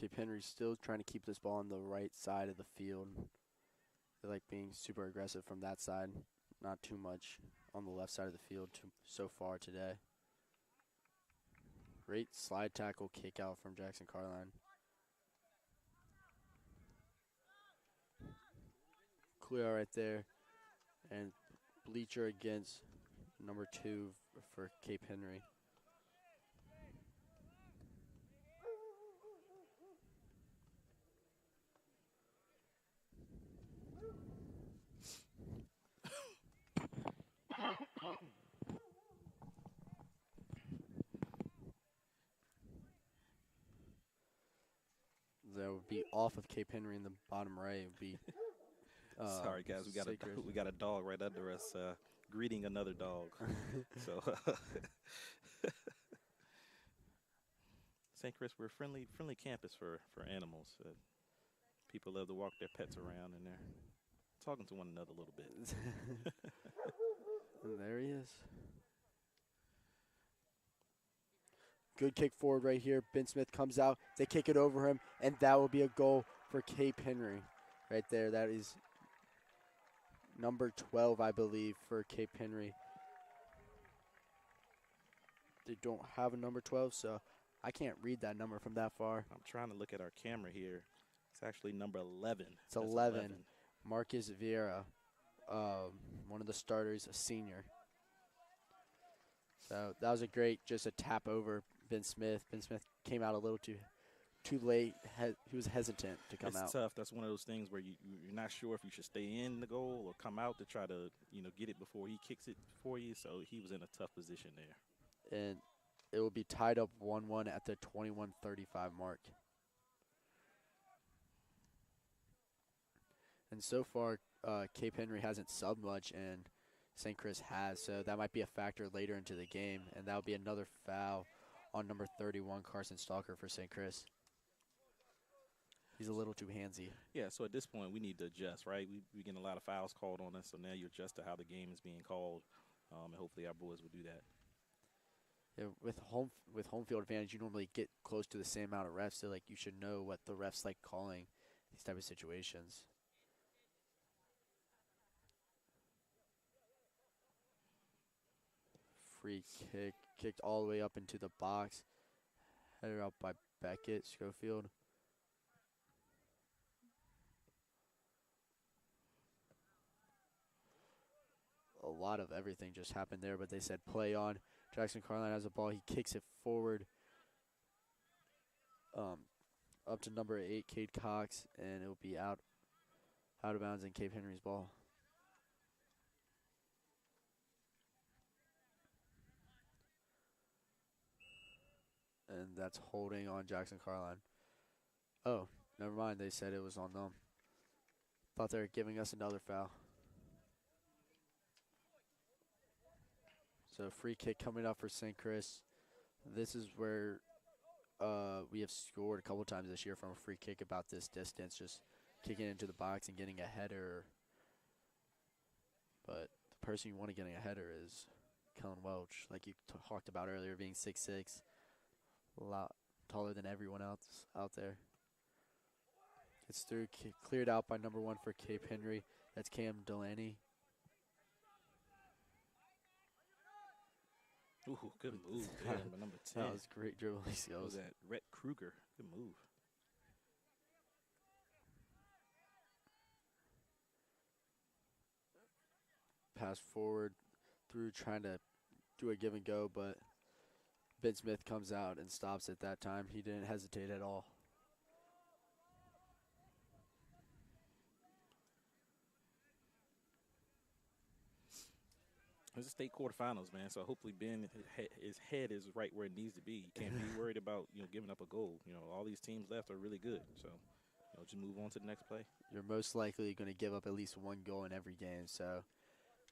Cape Henry's still trying to keep this ball on the right side of the field. They like being super aggressive from that side, not too much on the left side of the field so far today. Great slide tackle kick out from Jackson Carline. Clear right there. And bleacher against number 2 for Cape Henry. That would be off of Cape Henry in the bottom right. It would be sorry guys, we got a dog right under us greeting another dog. So St. Chris, we're a friendly campus for animals. People love to walk their pets around, and they're talking to one another a little bit. And there he is. Good kick forward right here. Ben Smith comes out. They kick it over him, and that will be a goal for Cape Henry right there. That is number 12, I believe, for Cape Henry. They don't have a number 12, so I can't read that number from that far. I'm trying to look at our camera here. It's actually number 11. It's 11. Marcus Vieira, one of the starters, a senior. So that was a great, just a tap over Ben Smith. Ben Smith came out a little too late. He was hesitant to come out. It's tough. That's one of those things where you're not sure if you should stay in the goal or come out to try to get it before he kicks it for you. So he was in a tough position there. And it will be tied up 1-1 at the 21:35 mark. And so far, Cape Henry hasn't subbed much, and St. Chris has, so that might be a factor later into the game, and that will be another foul on number 31, Carson Stalker, for St. Chris. He's a little too handsy. Yeah, so at this point, we need to adjust, right? We getting a lot of fouls called on us, so now you adjust to how the game is being called, and hopefully our boys will do that. Yeah, with home field advantage, you normally get close to the same amount of refs, so like you should know what the refs like calling these type of situations. Free kick, kicked all the way up into the box, headed out by Beckett, Schofield. A lot of everything just happened there, but they said play on. Jackson Carline has the ball. He kicks it forward up to number 8, Cade Cox, and it will be out of bounds in Cape Henry's ball. And that's holding on Jackson Carline. Oh, never mind. They said it was on them. Thought they were giving us another foul. So free kick coming up for St. Chris. This is where we have scored a couple times this year from a free kick about this distance, just kicking into the box and getting a header. But the person you want to get a header is Kellen Welch, like you talked about earlier, being 6'6", a lot taller than everyone else out there. It's through, cleared out by number 1 for Cape Henry. That's Cam Delaney. Ooh, good move there, number 10. That was great dribbling skills. What was that? Rhett Kruger. Good move. Pass forward through, trying to do a give and go, but Ben Smith comes out and stops at that time. He didn't hesitate at all. It's a state quarterfinals, man. So hopefully Ben, his head is right where it needs to be. You can't be worried about giving up a goal. All these teams left are really good. So just move on to the next play. You're most likely going to give up at least 1 goal in every game. So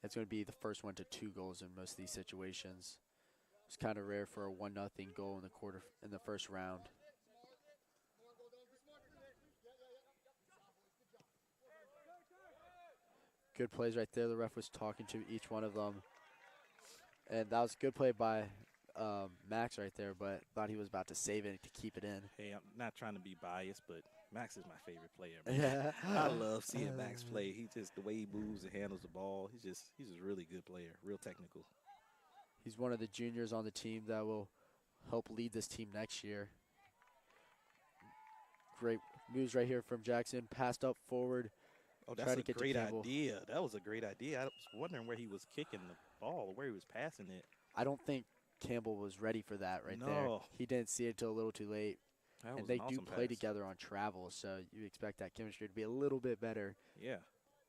it's going to be the first 1 to 2 goals in most of these situations. It's kind of rare for a 1-0 goal in the first round. Good plays right there. The ref was talking to each one of them. And that was a good play by Max right there, but thought he was about to save it to keep it in. Hey, I'm not trying to be biased, but Max is my favorite player, man. I love seeing Max play. He just the way he moves and handles the ball. He's just a really good player, real technical. He's one of the juniors on the team that will help lead this team next year. Great moves right here from Jackson. Passed up forward. Oh, Try that's to a get to great Campbell. idea. That was a great idea. I was wondering where he was kicking the ball, where he was passing it. I don't think Campbell was ready for that right there. No, He didn't see it till a little too late. that And was an they do awesome play pass. together on travel, so you expect that chemistry to be a little bit better. Yeah.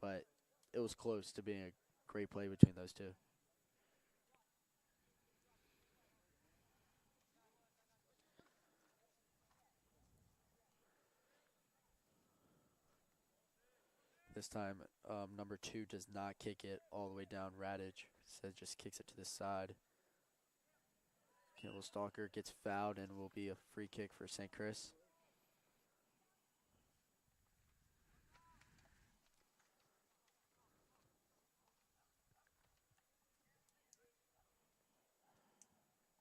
But it was close to being a great play between those two. This time, number 2 does not kick it all the way down Radich. Instead, just kicks it to the side. Campbell Stalker gets fouled and will be a free kick for St. Chris.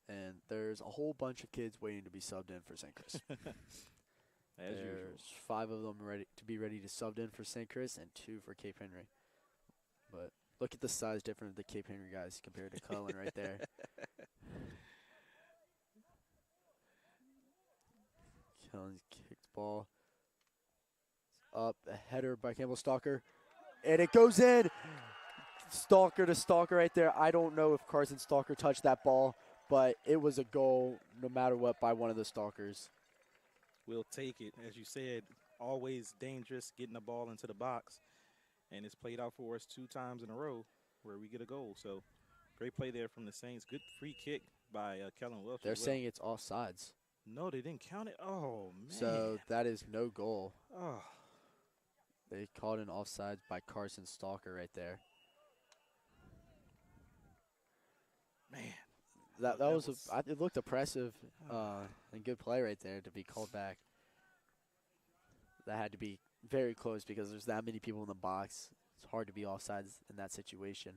And there's a whole bunch of kids waiting to be subbed in for St. Chris. As usual. There's 5 of them ready to subbed in for St. Chris and 2 for Cape Henry. But look at the size difference of the Cape Henry guys compared to Cullen right there. Cullen's kicked ball. Up, a header by Campbell Stalker. And it goes in. Stalker to Stalker right there. I don't know if Carson Stalker touched that ball, but it was a goal no matter what by one of the Stalkers. We'll take it. As you said, always dangerous getting the ball into the box. And it's played out for us 2 times in a row where we get a goal. So great play there from the Saints. Good free kick by Kellen Welch. They're saying it's offsides. No, they didn't count it. Oh, man. So that is no goal. Oh. They called an offsides by Carson Stalker right there. Man. That was it looked impressive and good play right there to be called back. That had to be very close because there's that many people in the box. It's hard to be offsides in that situation.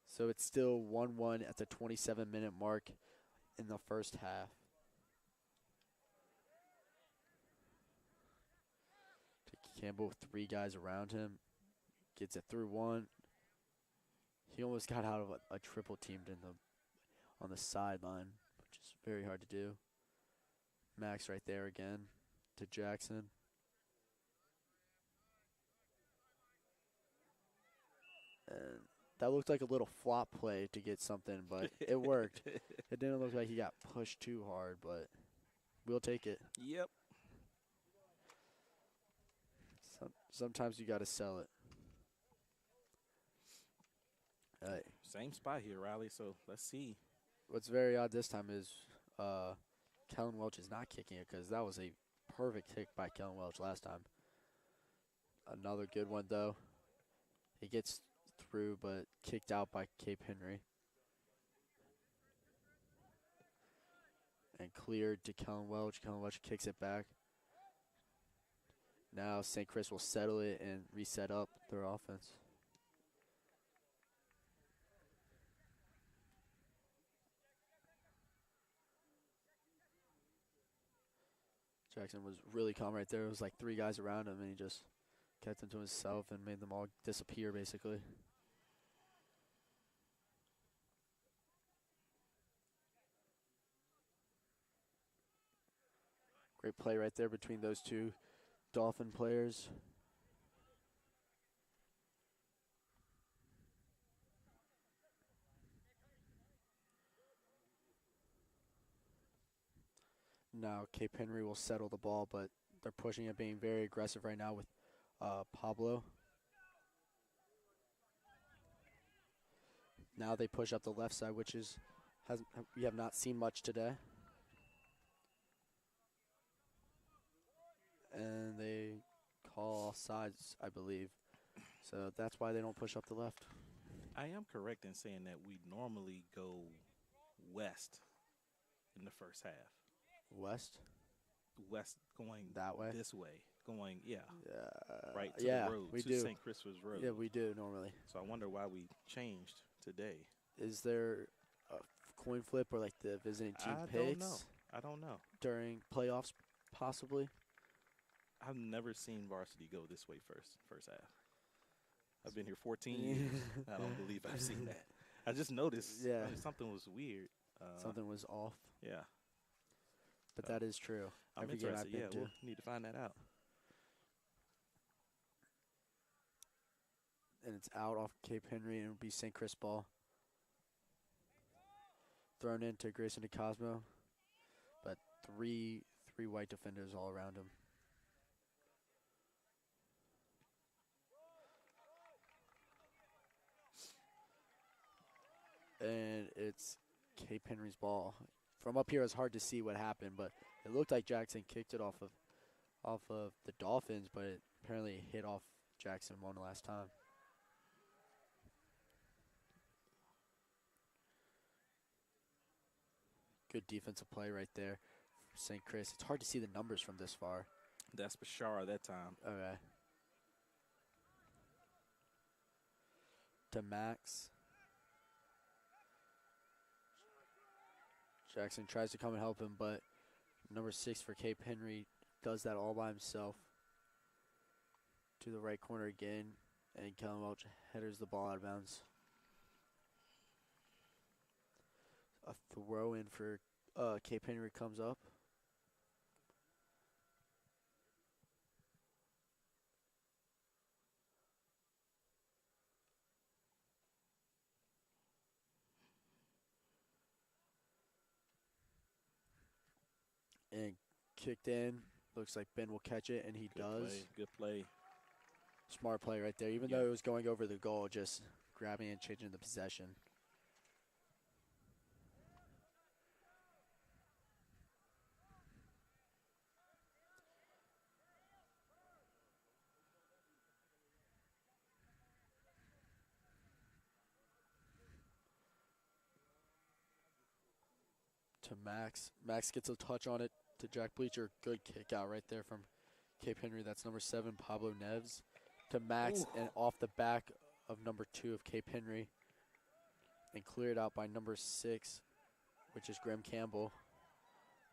So it's still 1-1 at the 27-minute mark in the first half. Campbell with 3 guys around him. Gets it through one. He almost got out of a triple teamed on the sideline, which is very hard to do. Max right there again to Jackson. And that looked like a little flop play to get something, but it worked. It didn't look like he got pushed too hard, but we'll take it. Yep. Sometimes you got to sell it. Same spot here, Riley, so let's see. What's very odd this time is Kellen Welch is not kicking it because that was a perfect kick by Kellen Welch last time. Another good one, though. He gets through, but kicked out by Cape Henry. And cleared to Kellen Welch. Kellen Welch kicks it back. Now St. Chris will settle it and reset up their offense. Jackson was really calm right there. It was like 3 guys around him, and he just kept them to himself and made them all disappear, basically. Great play right there between those 2 Dolphin players. Now Cape Henry will settle the ball, but they're pushing it, being very aggressive right now with Pablo. Now they push up the left side, which is we have not seen much today. And they call offsides, I believe. So that's why they don't push up the left. I am correct in saying that we normally go west in the first half. West? West going That way? this way. going, Yeah, right to the yeah, road, we to do. St. Christopher's Road. Yeah, we do normally. So I wonder why we changed today. Is there a coin flip or like the visiting team I don't know. picks I don't know. during playoffs, possibly? I've never seen varsity go this way first half. I've been here 14 years. I don't believe I've seen that. I just noticed Yeah, something was weird. something was off, Yeah. but So that is true. I'm Every game interested. I've been Yeah, to. we'll need to find that out. And it's out off Cape Henry, and it'll be St. Chris ball. Thrown into Grayson DeCosmo, but three white defenders all around him. And it's Cape Henry's ball. From up here, it's hard to see what happened, but it looked like Jackson kicked it off of the Dolphins, but it apparently hit off Jackson one last time. Good defensive play right there for St. Chris. It's hard to see the numbers from this far. That's Bashara that time. Okay. To Max. Jackson tries to come and help him, but number 6 for Cape Henry does that all by himself. To the right corner again, and Kellen Welch headers the ball out of bounds. A throw in for Cape Henry comes up. And kicked in. Looks like Ben will catch it, and he does. Good play. Smart play right there. Even though it was going over the goal, just grabbing and changing the possession. To Max. Max gets a touch on it to Jack Bleacher. Good kick out right there from Cape Henry. That's number 7, Pablo Neves. To Max and off the back of number 2 of Cape Henry. And cleared out by number 6, which is Graham Campbell.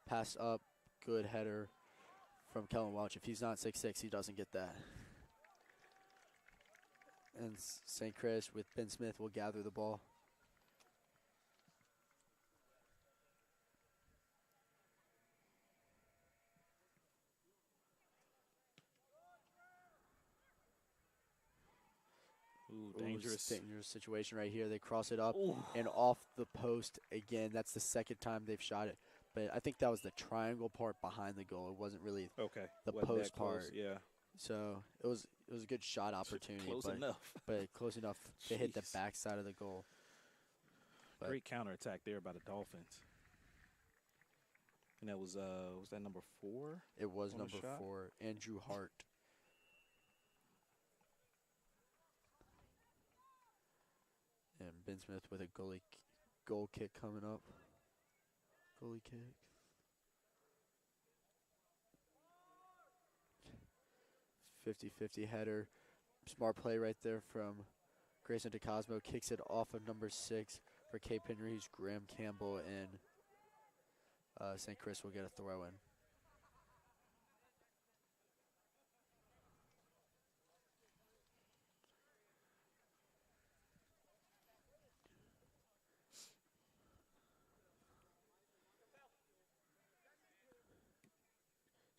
Pass up. Good header from Kellen Welch. If he's not 6'6", he doesn't get that. And St. Chris with Ben Smith will gather the ball. Ooh, dangerous. Dangerous situation right here. They cross it up Ooh. and off the post again. That's the second time they've shot it. But I think that was the triangle part behind the goal. It wasn't really the post part. Yeah. So it was a good shot opportunity. Close enough. But close enough to hit the backside of the goal. But great counterattack there by the Dolphins. And that was that number 4? It was number 4, Andrew Hart. And Ben Smith with a goal kick coming up. Goalie kick. .50 header. Smart play right there from Grayson DeCosmo. Kicks it off of number 6 for Cape Henry's Graham Campbell, and St. Chris will get a throw in.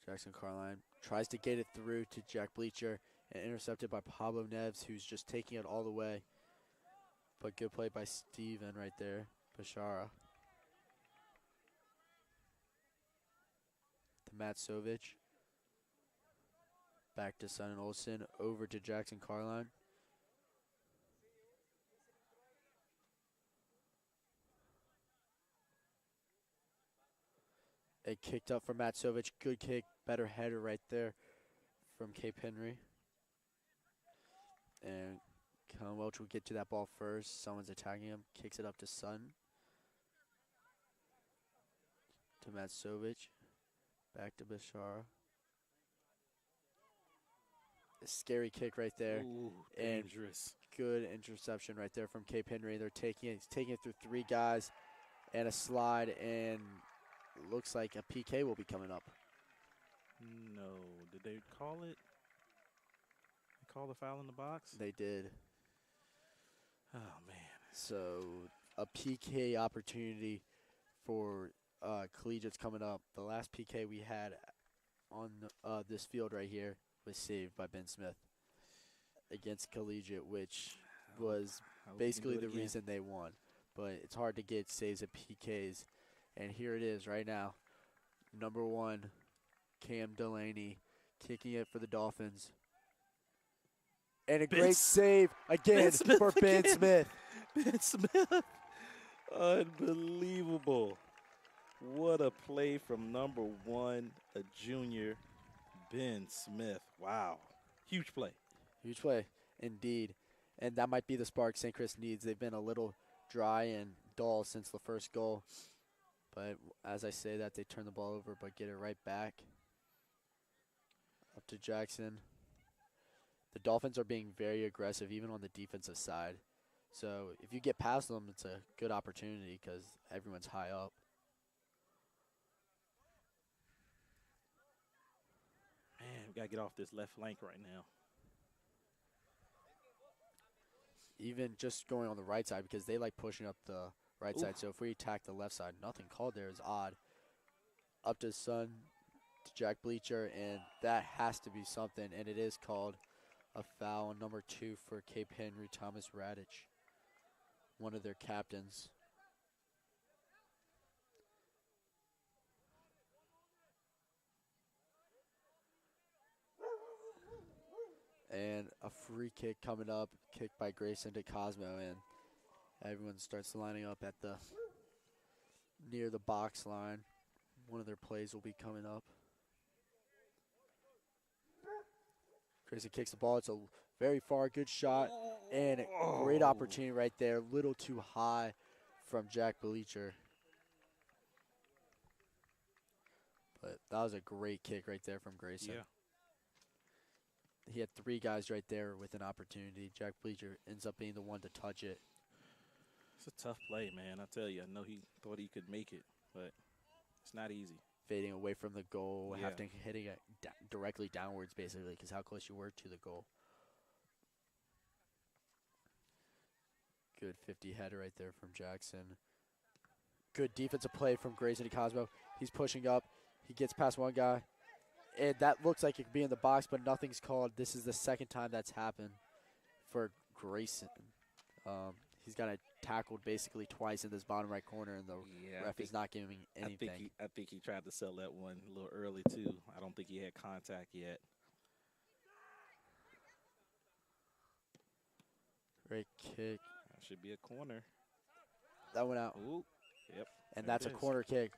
Jackson Carline tries to get it through to Jack Bleacher and intercepted by Pablo Neves, who's just taking it all the way. But good play by Steven right there, Bashara. To Matt Sovich. Back to Son and Olsen, over to Jackson Carline. It kicked up for Matt Sovich. Good kick, better header right there from Cape Henry. And Kellen Welch will get to that ball first. Someone's attacking him. Kicks it up to Son. To Matt Sovich. Back to Bashara. scary kick right there. Ooh, And dangerous. good interception right there from Cape Henry. They're taking it. He's taking it through 3 guys and a slide, and looks like a PK will be coming up. No. Did they call it? They call the foul in the box? They did. Oh, man. So a PK opportunity for Collegiate's coming up. The last PK we had on this field right here was saved by Ben Smith against Collegiate, which was I hope we can basically do it the again. reason they won. But it's hard to get saves at PKs. And here it is right now. Number 1, Cam Delaney kicking it for the Dolphins. And a great save again for Ben Smith. Ben Smith. Unbelievable. What a play from number 1, a junior, Ben Smith. Wow. Huge play. Huge play, indeed. And that might be the spark St. Chris needs. They've been a little dry and dull since the first goal. But as I say that, they turn the ball over but get it right back. Up to Jackson. The Dolphins are being very aggressive, even on the defensive side. So if you get past them, it's a good opportunity because everyone's high up. Man, we got to get off this left flank right now. Even just going on the right side because they like pushing up the right Ooh. side. So if we attack the left side, nothing called there is odd. Up to Son, to Jack Bleacher, and that has to be something, and it is called a foul on number 2 for Cape Henry, Thomas Radich, one of their captains. And a free kick coming up, kicked by Grayson to Cosmo, and everyone starts lining up at the near the box line. One of their plays will be coming up. Grayson kicks the ball. It's a very far, good shot, and a great opportunity right there. Little too high from Jack Bleacher. But that was a great kick right there from Grayson. Yeah. He had 3 guys right there with an opportunity. Jack Bleacher ends up being the one to touch it. It's a tough play, man. I tell you, I know he thought he could make it, but it's not easy. Fading away from the goal, Yeah. hitting it directly downwards, basically, because how close you were to the goal. Good 50 header right there from Jackson. Good defensive play from Grayson to Cosmo. He's pushing up. He gets past one guy. And that looks like it could be in the box, but nothing's called. This is the second time that's happened for Grayson. He's got it tackled basically twice in this bottom right corner, and the ref is not giving anything. I think he tried to sell that one a little early, too. I don't think he had contact yet. Great kick. That should be a corner. That went out. Ooh, yep. And there that's it a is. corner kick.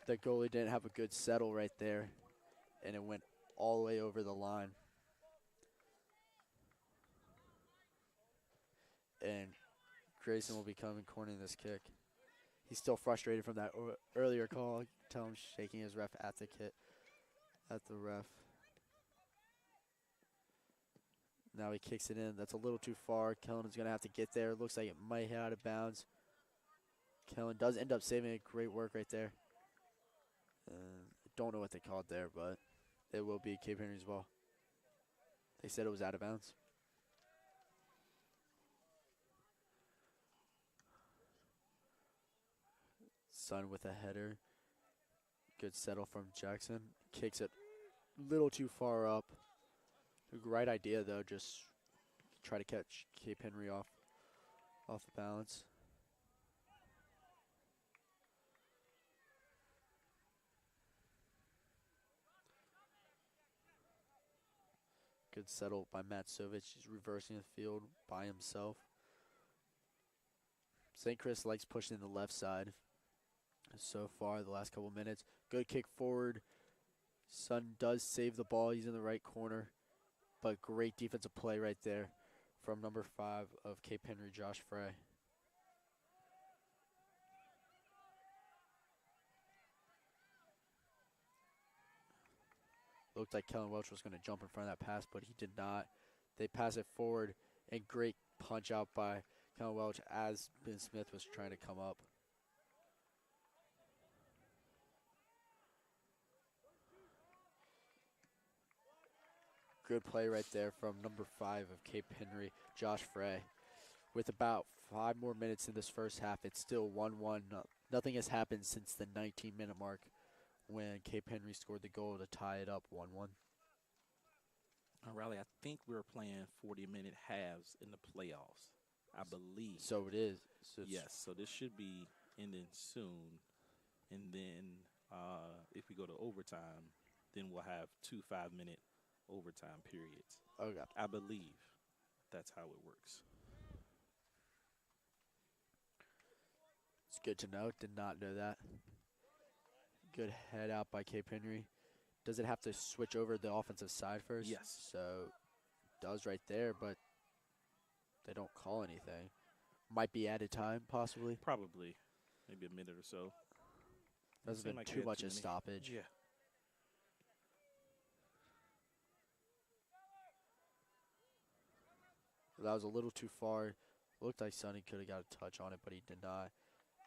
The goalie didn't have a good settle right there, and it went all the way over the line. And Grayson will be coming cornering this kick. He's still frustrated from that earlier call. You can tell him shaking his ref at the ref. Now he kicks it in. That's a little too far. Kellen is going to have to get there. Looks like it might hit out of bounds. Kellen does end up saving it. Great work right there. Don't know what they called there, but it will be Cape Henry's ball. They said it was out of bounds. Son with a header. Good settle from Jackson. Kicks it a little too far up. Right idea, though. Just try to catch Cape Henry off the balance. Good settle by Matt Sovich. He's reversing the field by himself. St. Chris likes pushing the left side so far the last couple minutes. Good kick forward. Sun does save the ball. He's in the right corner. But great defensive play right there from number 5 of Cape Henry, Josh Frey. Looked like Kellen Welch was going to jump in front of that pass, but he did not. They pass it forward, and great punch out by Kellen Welch as Ben Smith was trying to come up. Good play right there from number 5 of Cape Henry, Josh Frey. With about 5 more minutes in this first half, it's still 1-1. Nothing has happened since the 19-minute mark when Cape Henry scored the goal to tie it up 1-1. Riley, I think we're playing 40-minute halves in the playoffs, I believe. So it is. So yes, so this should be ending soon. And then if we go to overtime, then we'll have 2 5-minute overtime periods. Okay. I believe that's how it works. It's good to know. Did not know that. Good head out by Cape Henry. Does it have to switch over the offensive side first? Yes. So does right there, but they don't call anything. Might be added time, possibly. Probably. Maybe a minute or so. Doesn't been like too much a many. stoppage. Yeah. That was a little too far. Looked like Sonny could have got a touch on it, but he did not.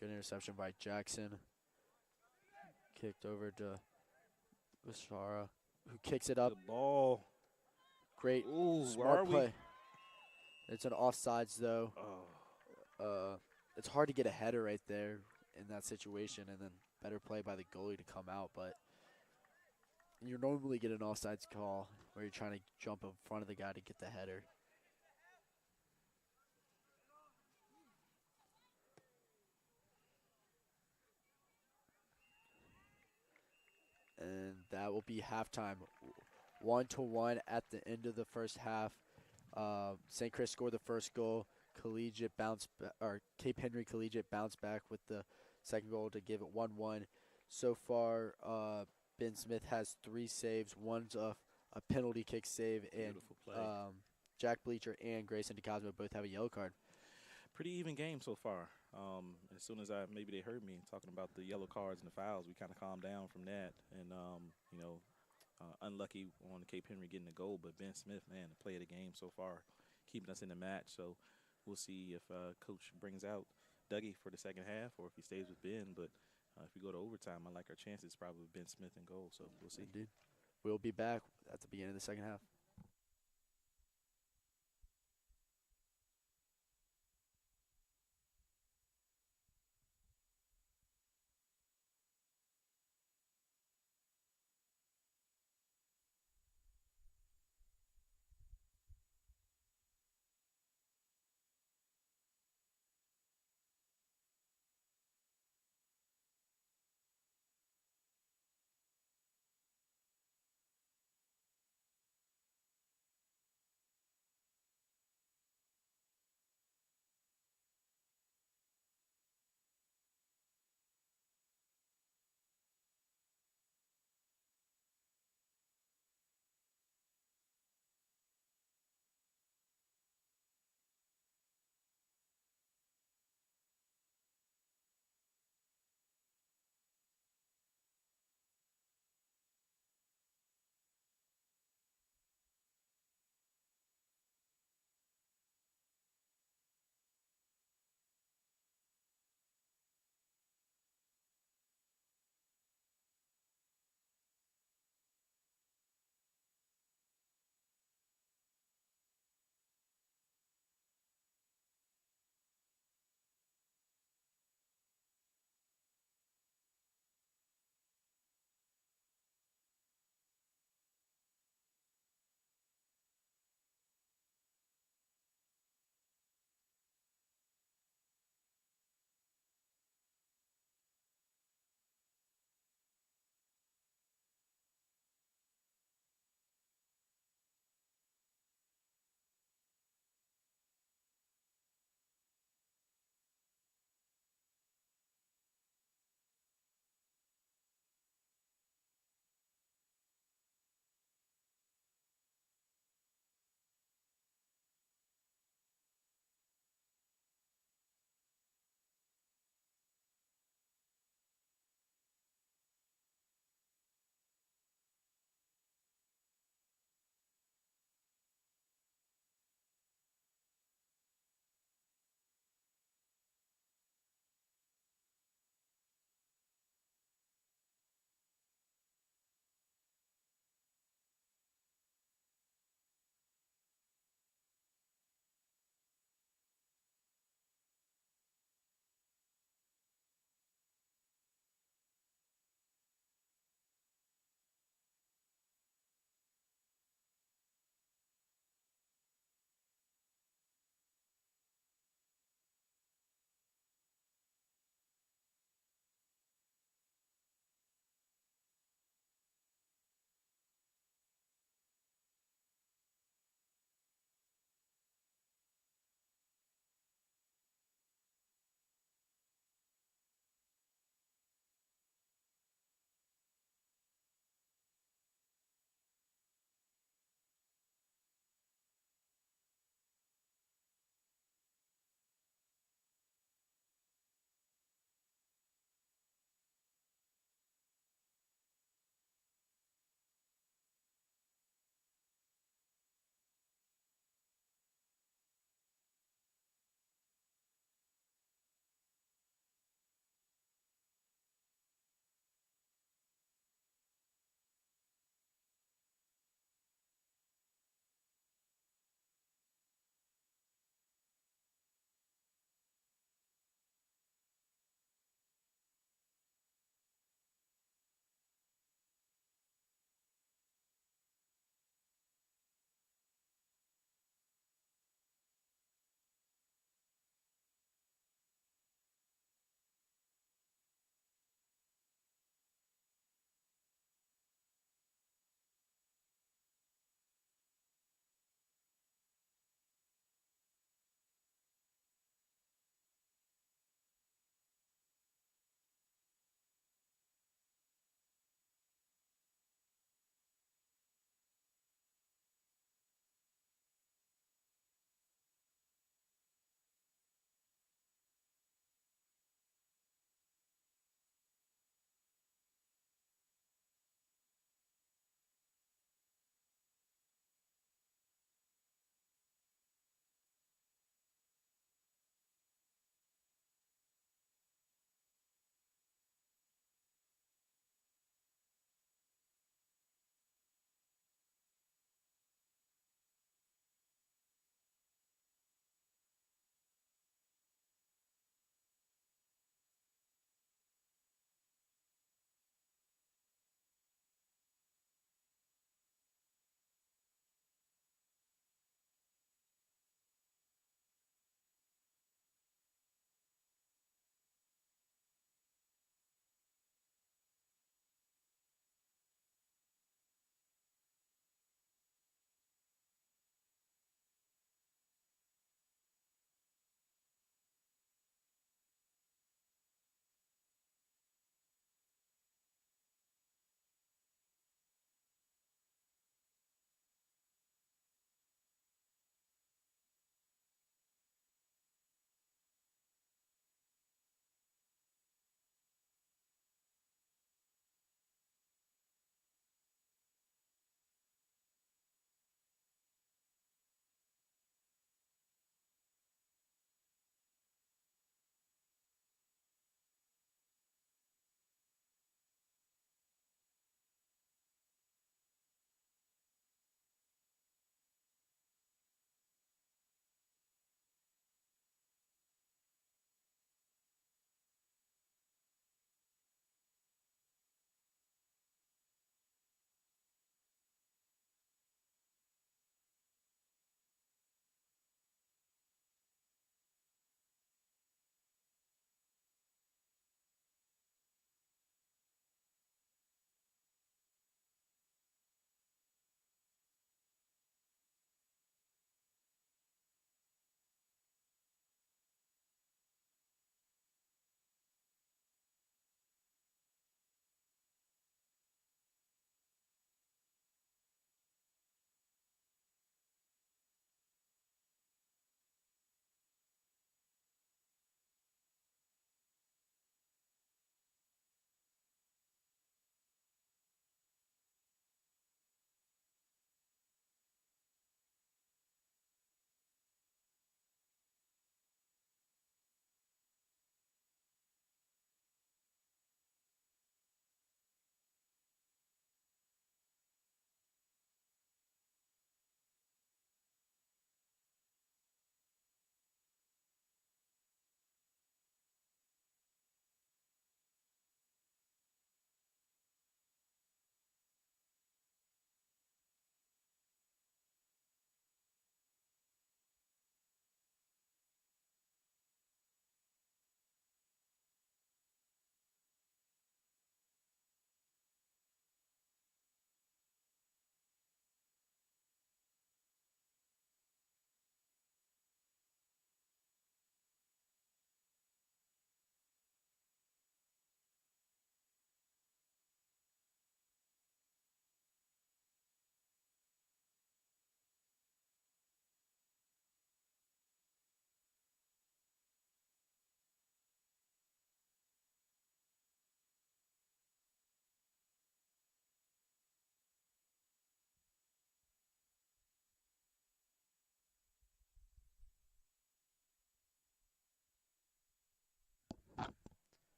Good interception by Jackson. Kicked over to VISAA, who kicks it up. The ball. Great, Ooh, smart where are play. we? It's an offsides, though. Oh. It's hard to get a header right there in that situation, and then better play by the goalie to come out. But you normally get an offsides call where you're trying to jump in front of the guy to get the header. And that will be halftime. 1-1 at the end of the first half. St. Chris scored the first goal. Cape Henry Collegiate bounced back with the second goal to give it 1-1. So far, Ben Smith has 3 saves. One's a penalty kick save, and Beautiful play. Jack Bleacher and Grayson DeCosmo both have a yellow card. Pretty even game so far. As soon as maybe they heard me talking about the yellow cards and the fouls, we kind of calmed down from that. And, unlucky on Cape Henry getting the goal, but Ben Smith, man, the play of the game so far, keeping us in the match. So we'll see if Coach brings out Dougie for the second half or if he stays with Ben. But if we go to overtime, I like our chances probably with Ben Smith in goal. So we'll see. Indeed. We'll be back at the beginning of the second half.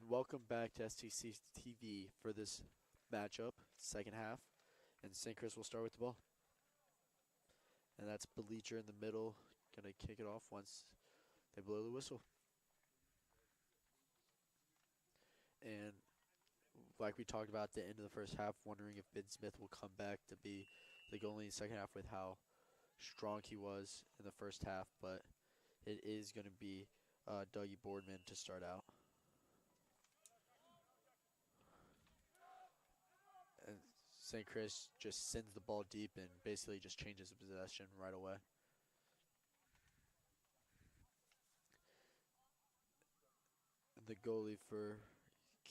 welcome back to STC TV for this matchup, second half. And St. Chris will start with the ball. And that's Bleacher in the middle, going to kick it off once they blow the whistle. And like we talked about at the end of the first half, wondering if Ben Smith will come back to be the goalie in the second half with how strong he was in the first half. But it is going to be Dougie Boardman to start out. And St. Chris just sends the ball deep and basically just changes the possession right away. And the goalie for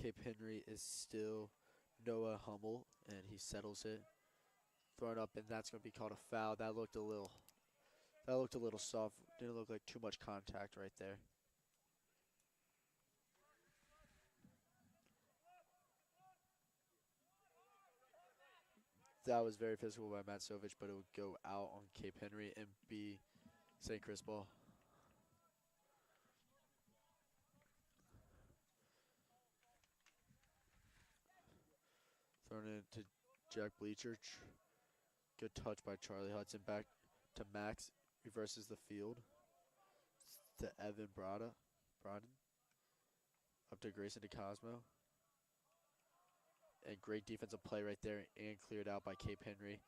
Cape Henry is still Noah Hummel, and he settles it. Thrown up, and that's going to be called a foul. That looked a little soft. Didn't look like too much contact right there. That was very physical by Matt Sovich, but it would go out on Cape Henry and be St. Chris ball. Thrown into Jack Bleacher. Good touch by Charlie Hudson. Back to Max. Reverses the field. To Evan Broaden. Up to Grayson DeCosmo. And great defensive play right there and cleared out by Cape Henry.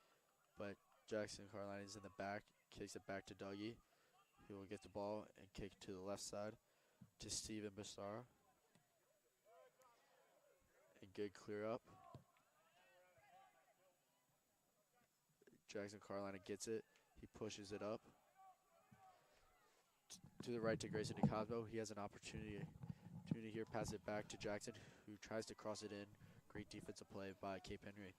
But Jackson Carline is in the back. Kicks it back to Dougie. He will get the ball and kick to the left side to Steven Bissara. And good clear up. Jackson Carolina gets it. He pushes it up. To the right to Grayson DeCosmo. He has an opportunity here. Pass it back to Jackson, who tries to cross it in. Great defensive play by Cape Henry.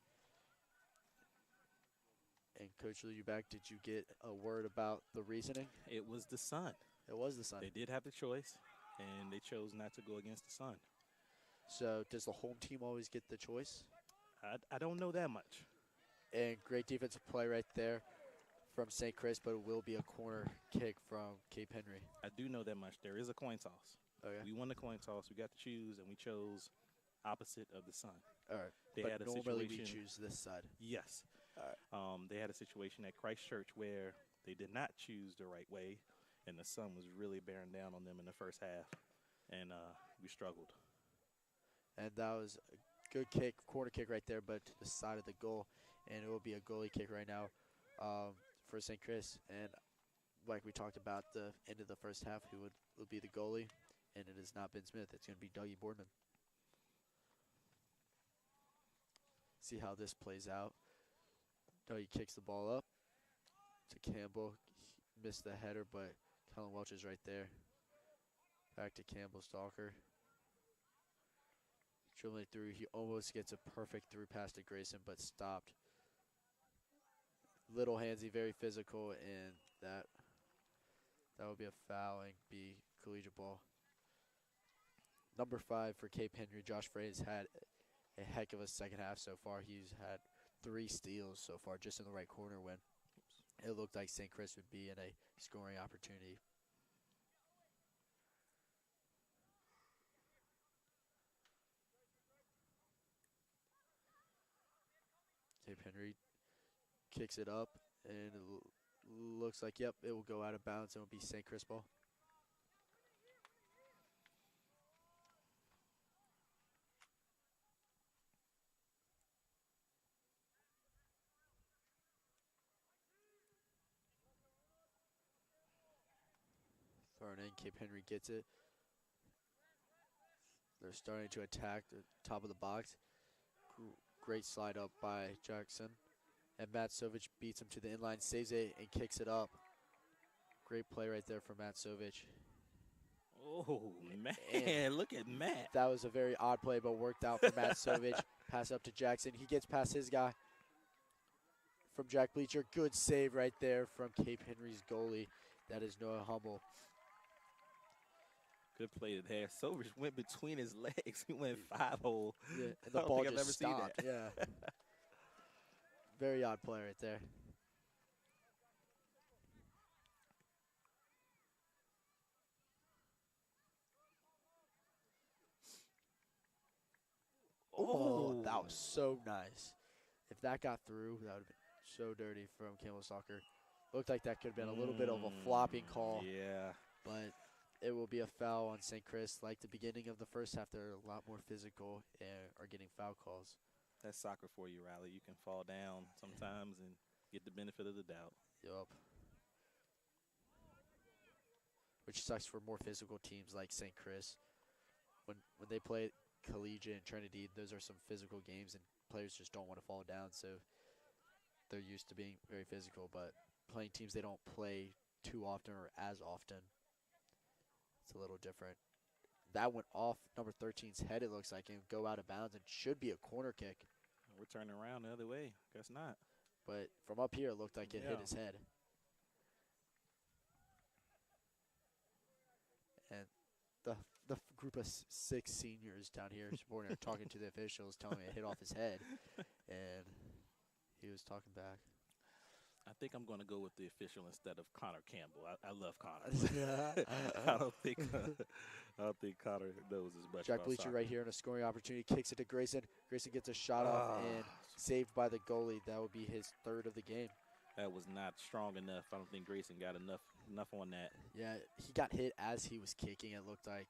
And Coach Luback, did you get a word about the reasoning? It was the sun. It was the sun. They did have the choice, and they chose not to go against the sun. So does the home team always get the choice? I don't know that much. And great defensive play right there from St. Chris, but it will be a corner kick from Cape Henry. I do know that much. There is a coin toss. Okay. We won the coin toss. We got to choose, and we chose opposite of the sun. All right. They but had a normally we situation. choose this side. Yes. All right. They had a situation at Christ Church where they did not choose the right way, and the sun was really bearing down on them in the first half, and we struggled. And that was a good kick, corner kick right there, but to the side of the goal, and it will be a goalie kick right now for St. Chris. And like we talked about the end of the first half, who would be the goalie, and it is not Ben Smith. It's going to be Dougie Boardman. See how this plays out. Dougie kicks the ball up to Campbell. He missed the header, but Colin Welch is right there. Back to Campbell Stalker. Dribbling through. He almost gets a perfect through pass to Grayson, but stopped. Little handsy, very physical, and that would be a foul and be collegiate ball. Number 5 for Cape Henry, Josh Frey has had a heck of a second half so far. He's had 3 steals so far just in the right corner when it looked like St. Chris would be in a scoring opportunity. Cape Henry kicks it up, and it looks like, yep, it will go out of bounds and it will be St. Chris ball. Thrown in, Cape Henry gets it. They're starting to attack the top of the box. Great slide up by Jackson. And Matt Sovich beats him to the inline, saves it, and kicks it up. Great play right there from Matt Sovich. Oh, man, look at Matt. That was a very odd play, but worked out for Matt Sovich. Pass up to Jackson. He gets past his guy from Jack Bleacher. Good save right there from Cape Henry's goalie. That is Noah Hummel. Good play there. Sovich went between his legs. He went 5-hole. Yeah, and the I don't ball think I've just ever seen stopped. that. Yeah. Very odd play right there. Oh, that was so nice. If that got through, that would have been so dirty from Campbell Stalker. Looked like that could have been a little bit of a flopping call. Yeah. But it will be a foul on St. Chris. Like the beginning of the first half, they're a lot more physical and are getting foul calls. That's soccer for you, Riley. You can fall down sometimes and get the benefit of the doubt. Yup. Which sucks for more physical teams like St. Chris. When they play Collegiate and Trinity, those are some physical games, and players just don't want to fall down, so they're used to being very physical. But playing teams they don't play too often or as often, it's a little different. That went off number 13's head, it looks like, and go out of bounds, and should be a corner kick. We're turning around the other way. Guess not. But from up here, it looked like it hit his head. And the group of 6 seniors down here supporting are talking to the officials, telling me it hit off his head, and he was talking back. I think I'm going to go with the official instead of Connor Campbell. I love Connor. I don't think Connor knows as much Jack about Bleacher soccer. right here in a scoring opportunity, kicks it to Grayson. Grayson gets a shot off and saved by the goalie. That would be his 3rd of the game. That was not strong enough. I don't think Grayson got enough on that. Yeah, he got hit as he was kicking, it looked like.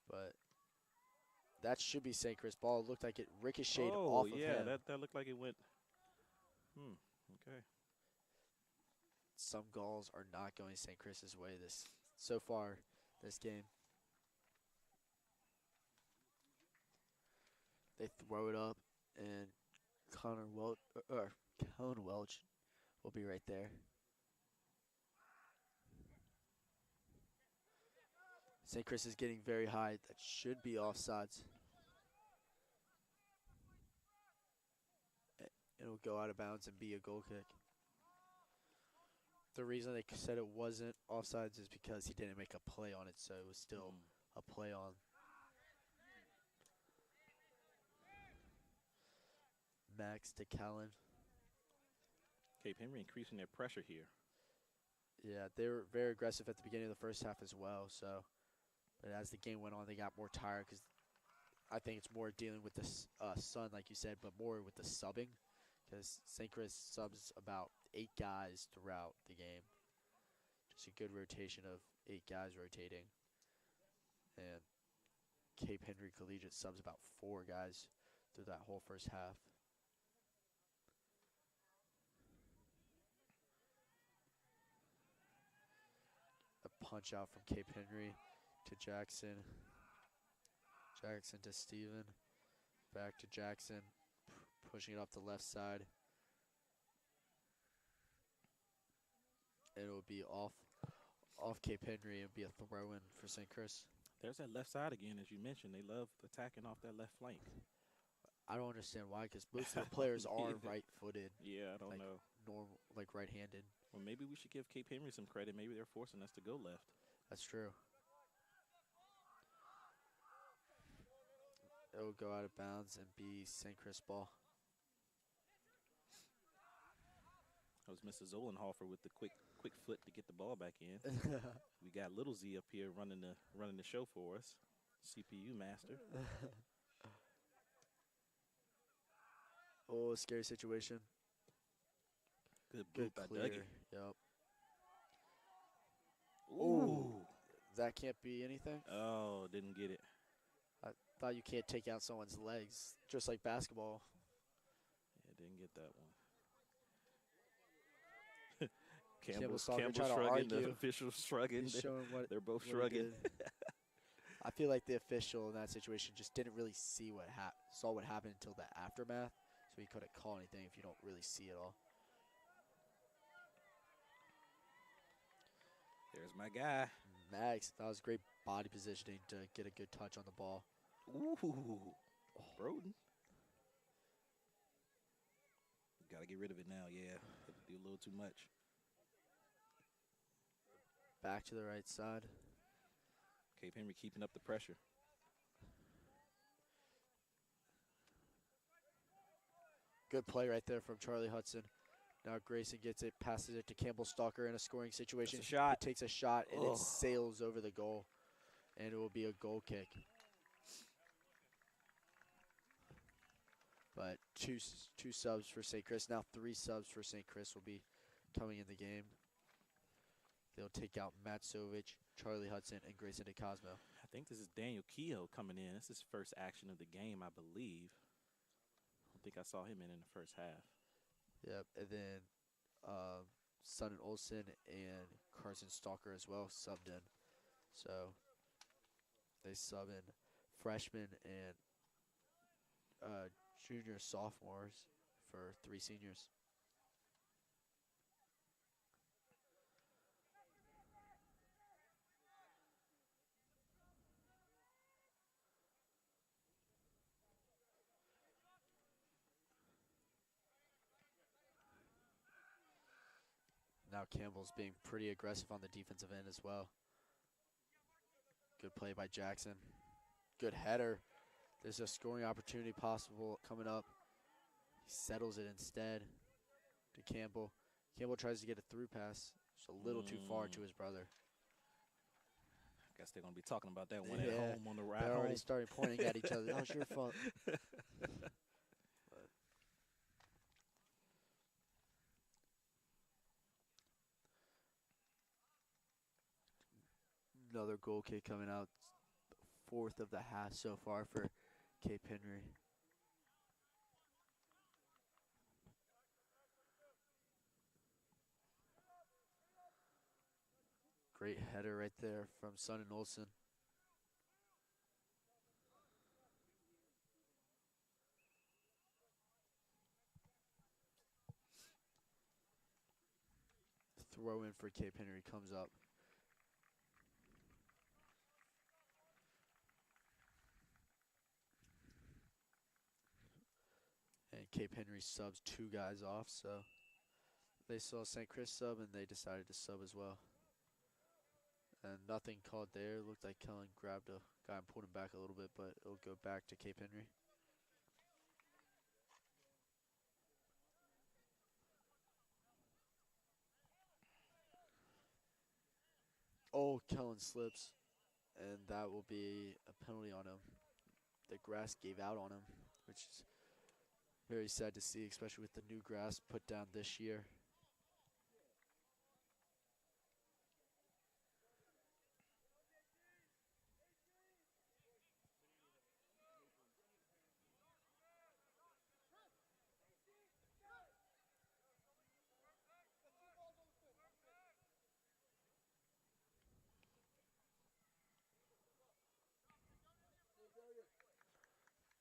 But that should be St. Chris ball. It looked like it ricocheted off of him. That looked like it went. Okay. Some goals are not going St. Chris's way so far this game. They throw it up, and Kellen Welch will be right there. St. Chris is getting very high. That should be offsides. It'll go out of bounds and be a goal kick. The reason they said it wasn't offsides is because he didn't make a play on it, so it was still a play on. Max to Callan. Cape Henry increasing their pressure here. Yeah, they were very aggressive at the beginning of the first half as well. So, but as the game went on, they got more tired because I think it's more dealing with the sun, like you said, but more with the subbing because St. Chris subs about 8 guys throughout the game. Just a good rotation of 8 guys rotating. And Cape Henry Collegiate subs about 4 guys through that whole first half. A punch out from Cape Henry to Jackson. Jackson to Steven. Back to Jackson. Pushing it up the left side. It'll be off Cape Henry and be a throw-in for St. Chris. There's that left side again, as you mentioned. They love attacking off that left flank. I don't understand why, because most of the players are right-footed. Yeah, I don't know. Normal, like right-handed. Well, maybe we should give Cape Henry some credit. Maybe they're forcing us to go left. That's true. It will go out of bounds and be St. Chris ball. That was Mrs. Zolenhofer with the quick foot to get the ball back in. We got Little Z up here running the show for us. CPU master. Oh, scary situation. Good by clear. Dougie. Yep. Ooh. That can't be anything? Oh, didn't get it. I thought you can't take out someone's legs, just like basketball. Yeah, didn't get that one. Campbell shrugging, the official shrugging. He's showing They're both what shrugging. I feel like the official in that situation just didn't really see saw what happened until the aftermath, so he couldn't call anything if you don't really see it all. There's my guy. Max, that was great body positioning to get a good touch on the ball. Ooh, Broden. Got to get rid of it now, yeah. Had to do a little too much. Back to the right side. Cape Henry keeping up the pressure. Good play right there from Charlie Hudson. Now Grayson gets it, passes it to Campbell Stalker in a scoring situation. That's a shot. He takes a shot, and it sails over the goal, and it will be a goal kick. But two subs for St. Chris. Now 3 subs for St. Chris will be coming in the game. They'll take out Matt Sovich, Charlie Hudson, and Grayson DeCosmo. I think this is Daniel Keogh coming in. This is his first action of the game, I believe. I don't think I saw him in the first half. Yep, and then Sutton Olsen and Carson Stalker as well subbed in. So they sub in freshmen and junior sophomores for 3 seniors. Now Campbell's being pretty aggressive on the defensive end as well. Good play by Jackson. Good header. There's a scoring opportunity possible coming up. He settles it instead to Campbell. Campbell tries to get a through pass. Just a little too far to his brother. I guess they're going to be talking about that one at Yeah, home on the ride they're home. already starting pointing at each other. That was your fault. Another goal kick coming out. 4th of the half so far for Cape Henry. Great header right there from Sutton Olsen. Throw in for Cape Henry comes up. And Cape Henry subs 2 guys off, so they saw St. Chris sub and they decided to sub as well. And nothing called there. Looked like Kellen grabbed a guy and pulled him back a little bit, but it'll go back to Cape Henry. Oh, Kellen slips, and that will be a penalty on him. The grass gave out on him, which is very sad to see, especially with the new grass put down this year.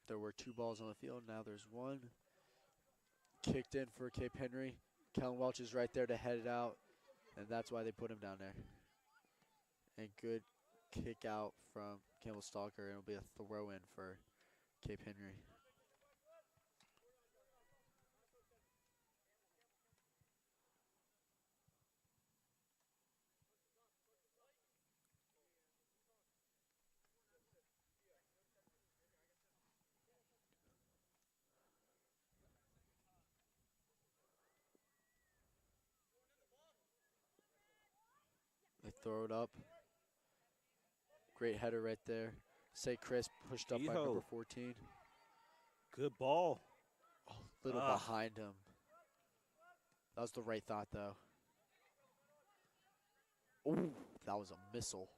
There were 2 balls on the field. Now there's 1. Kicked in for Cape Henry. Kellen Welch is right there to head it out, and that's why they put him down there. And good kick out from Campbell Stalker, and it'll be a throw in for Cape Henry. They throw it up. Great header right there. St. Chris pushed up by Kehoe. number 14. Good ball. A little behind him. That was the right thought, though. Ooh, that was a missile.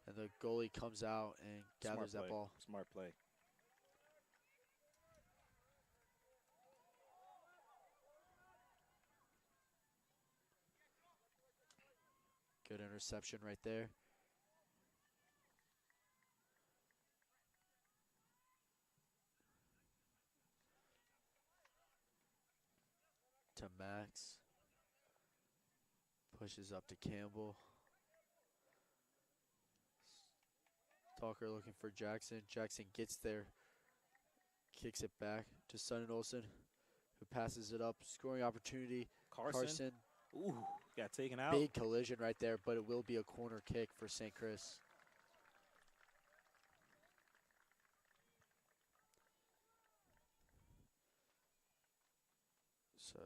And the goalie comes out and gathers that ball. Smart play. Good interception right there. To Max. Pushes up to Campbell. Stalker looking for Jackson. Jackson gets there. Kicks it back to Sutton Olsen, who passes it up. Scoring opportunity. Carson. Ooh, got taken out. Big collision right there, but it will be a corner kick for St. Chris. So,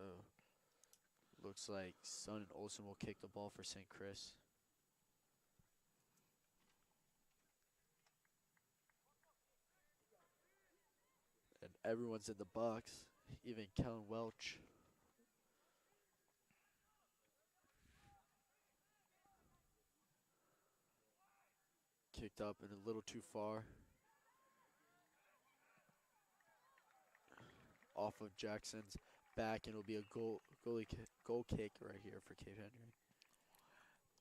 looks like Sutton Olsen will kick the ball for St. Chris. And Everyone's in the box, even Kellen Welch. Kicked up and a little too far. Off of Jackson's back, and it'll be a goal kick right here for Cape Henry.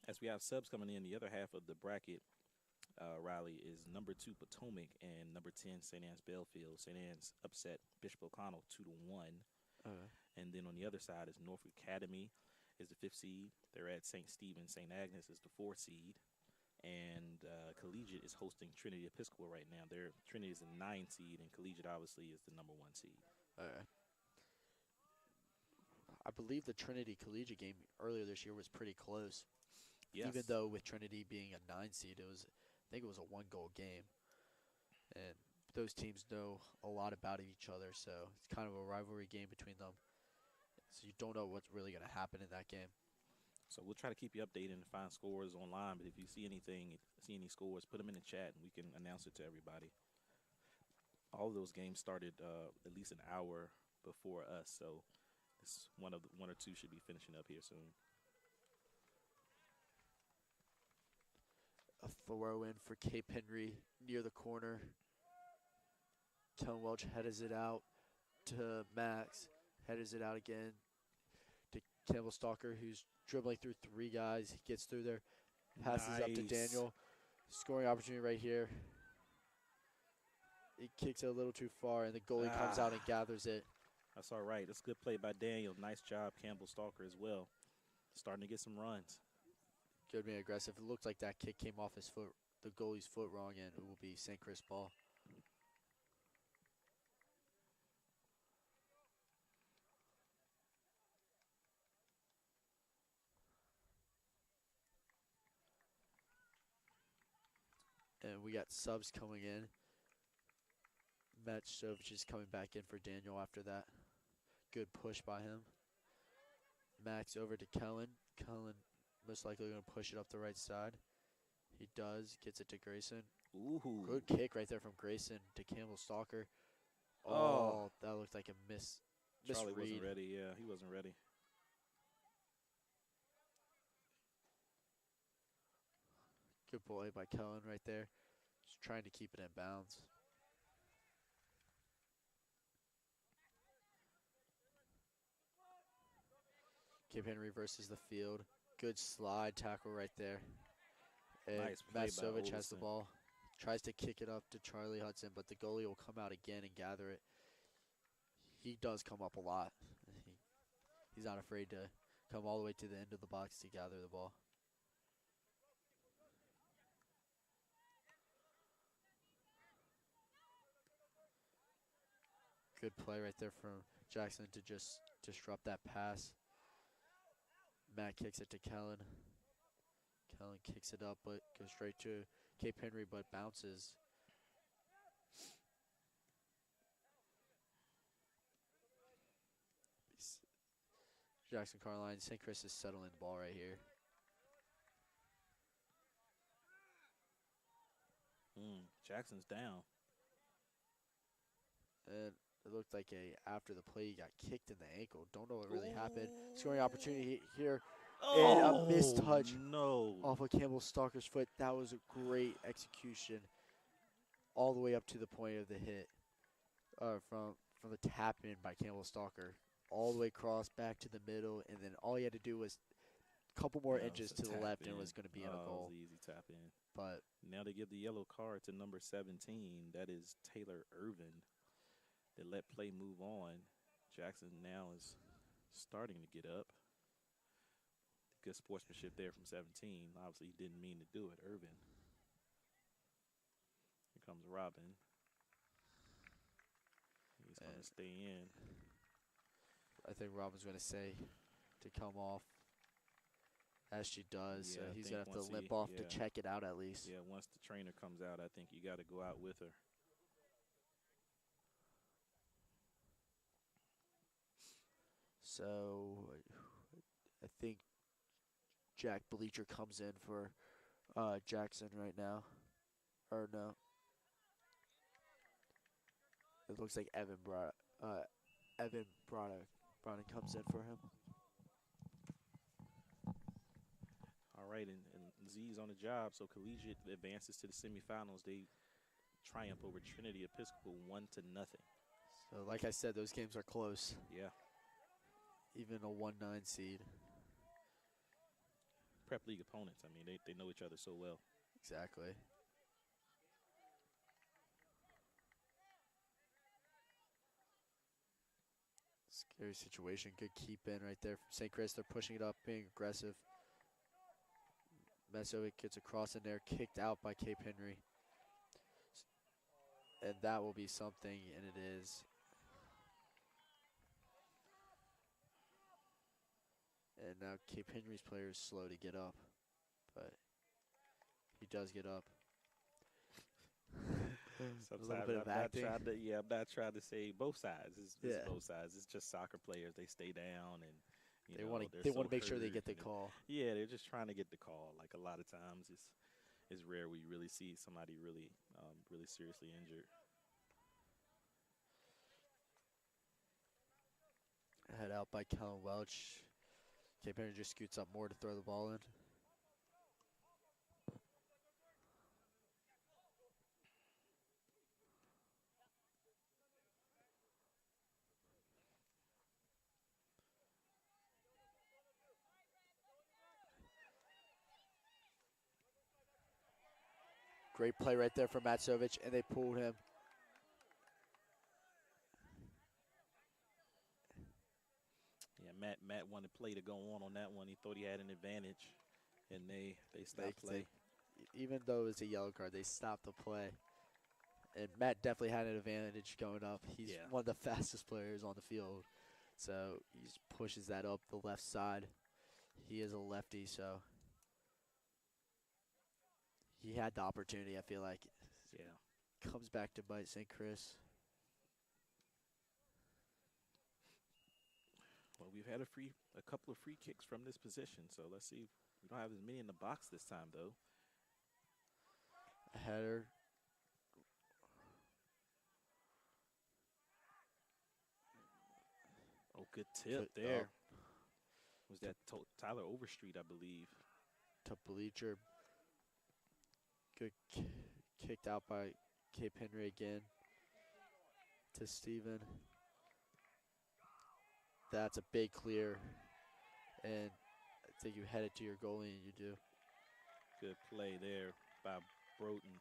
As we have subs coming in, the other half of the bracket, Riley, is number 2 Potomac and number 10 St. Anne's Belfield. St. Anne's upset Bishop O'Connell 2-1. And then on the other side is Norfolk Academy is the 5th seed. They're at St. Stephen. St. Agnes is the 4th seed. And Collegiate is hosting Trinity Episcopal right now. Trinity is the 9th seed, and Collegiate obviously is the number 1 seed. I believe the Trinity Collegiate game earlier this year was pretty close. Yes. Even though with Trinity being a 9 seed, I think it was a 1-goal game. And those teams know a lot about each other, so it's kind of a rivalry game between them. So you don't know what's really going to happen in that game. So we'll try to keep you updated and find scores online, but if you see any scores, put them in the chat and we can announce it to everybody. All of those games started at least an hour before us, so one or two should be finishing up here soon. A throw in for Cape Henry near the corner. Kellen Welch headers it out to Max. Headers it out again to Campbell Stalker, who's dribbling through 3 guys. He gets through there, passes up to Daniel. Scoring opportunity right here. He kicks it a little too far, and the goalie comes out and gathers it. That's all right. That's a good play by Daniel. Nice job, Campbell Stalker, as well. Starting to get some runs. Good being aggressive. It looked like that kick came off his foot, the goalie's foot wrong, and it will be St. Chris ball. And we got subs coming in. Matt Stovich is coming back in for Daniel after that. Good push by him. Max over to Kellen. Kellen most likely going to push it up the right side. He does. Gets it to Grayson. Ooh. Good kick right there from Grayson to Campbell Stalker. Oh, that looked like a Charlie misread. wasn't ready. Yeah, he wasn't ready. Good play by Kellen right there. Just trying to keep it in bounds. Cape Henry versus the field. Good slide tackle right there. And Nice play by Masovich has the Olsen. ball. Tries to kick it up to Charlie Hudson, but the goalie will come out again and gather it. He does come up a lot. He's not afraid to come all the way to the end of the box to gather the ball. Good play right there from Jackson to just disrupt that pass. Matt kicks it to Kellen. Kellen kicks it up, but goes straight to Cape Henry, but bounces. Jackson Carline, St. Chris is settling the ball right here. Jackson's down. And it looked like after the play, he got kicked in the ankle. Don't know what really happened. Scoring opportunity here. And a missed touch off of Campbell Stalker's foot. That was a great execution all the way up to the point of the hit from the tap in by Campbell Stalker. All the way across, back to the middle, and then all he had to do was a couple more inches to the left and it was going to be in a goal. It was easy tap in. But now they give the yellow card to number 17. That is Taylor Irvin. They let play move on. Jackson now is starting to get up. Good sportsmanship there from 17. Obviously, he didn't mean to do it, Irvin. Here comes Robin. He's going to stay in. I think Robin's going to say to come off, as she does. Yeah, he's going to have to limp off to check it out at least. Yeah, once the trainer comes out, I think you got to go out with her. So I think Jack Bleacher comes in for Jackson right now. Or no. It looks like Evan Broderick comes in for him. All right, and Z's on the job. So Collegiate advances to the semifinals. They triumph over Trinity Episcopal 1-0. So, like I said, those games are close. Yeah. Even a 1-9 seed. Prep league opponents. I mean, they know each other so well. Exactly. Scary situation. Good keep in right there from St. Chris. They're pushing it up, being aggressive. Mesovic gets across in there, kicked out by Cape Henry. And that will be something, and it is. And now Cape Henry's player is slow to get up, but he does get up. A little bit of acting. I'm not trying to say both sides. It's Yeah. both sides. It's just soccer players. They stay down and They want to make sure they get the call. Yeah, they're just trying to get the call. Like a lot of times, it's rare we really see somebody really really seriously injured. Head out by Kellen Welch. Cape Henry just scoots up more to throw the ball in. Great play right there from Matsovic, and they pulled him. Yeah, Matt wanted play to go on that one. He thought he had an advantage, and they stopped play. Even though it was a yellow card, they stopped the play. And Matt definitely had an advantage going up. He's one of the fastest players on the field. So he just pushes that up the left side. He is a lefty, so he had the opportunity, I feel like. Yeah. Comes back to bite St. Chris. Well, we've had a couple of free kicks from this position, so let's see. We don't have as many in the box this time, though. A header. Oh, good tip there. Was that Tyler Overstreet, I believe. To Bleacher. Good kicked out by Cape Henry again. To Steven. That's a big clear. And I think you head it to your goalie, and you do. Good play there by Broughton.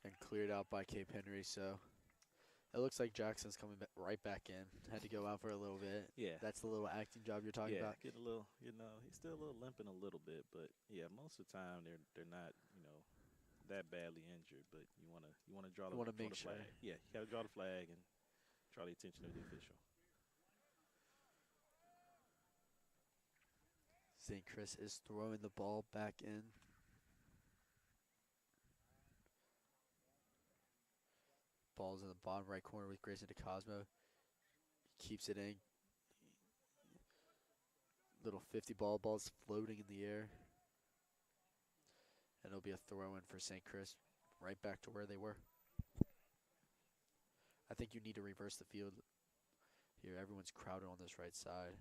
And cleared out by Cape Henry, so it looks like Jackson's coming right back in. Had to go out for a little bit. Yeah. That's the little acting job you're talking about. Yeah, get a little, he's still a little limping a little bit, but yeah, most of the time they're not, that badly injured, but you want to draw the make sure. flag. Yeah, you got to draw the flag and draw the attention of the official. St. Chris is throwing the ball back in. Ball's in the bottom right corner with Grayson DeCosmo. Keeps it in. Little 50 ball's floating in the air. And it'll be a throw in for St. Chris. Right back to where they were. I think you need to reverse the field here. Everyone's crowded on this right side.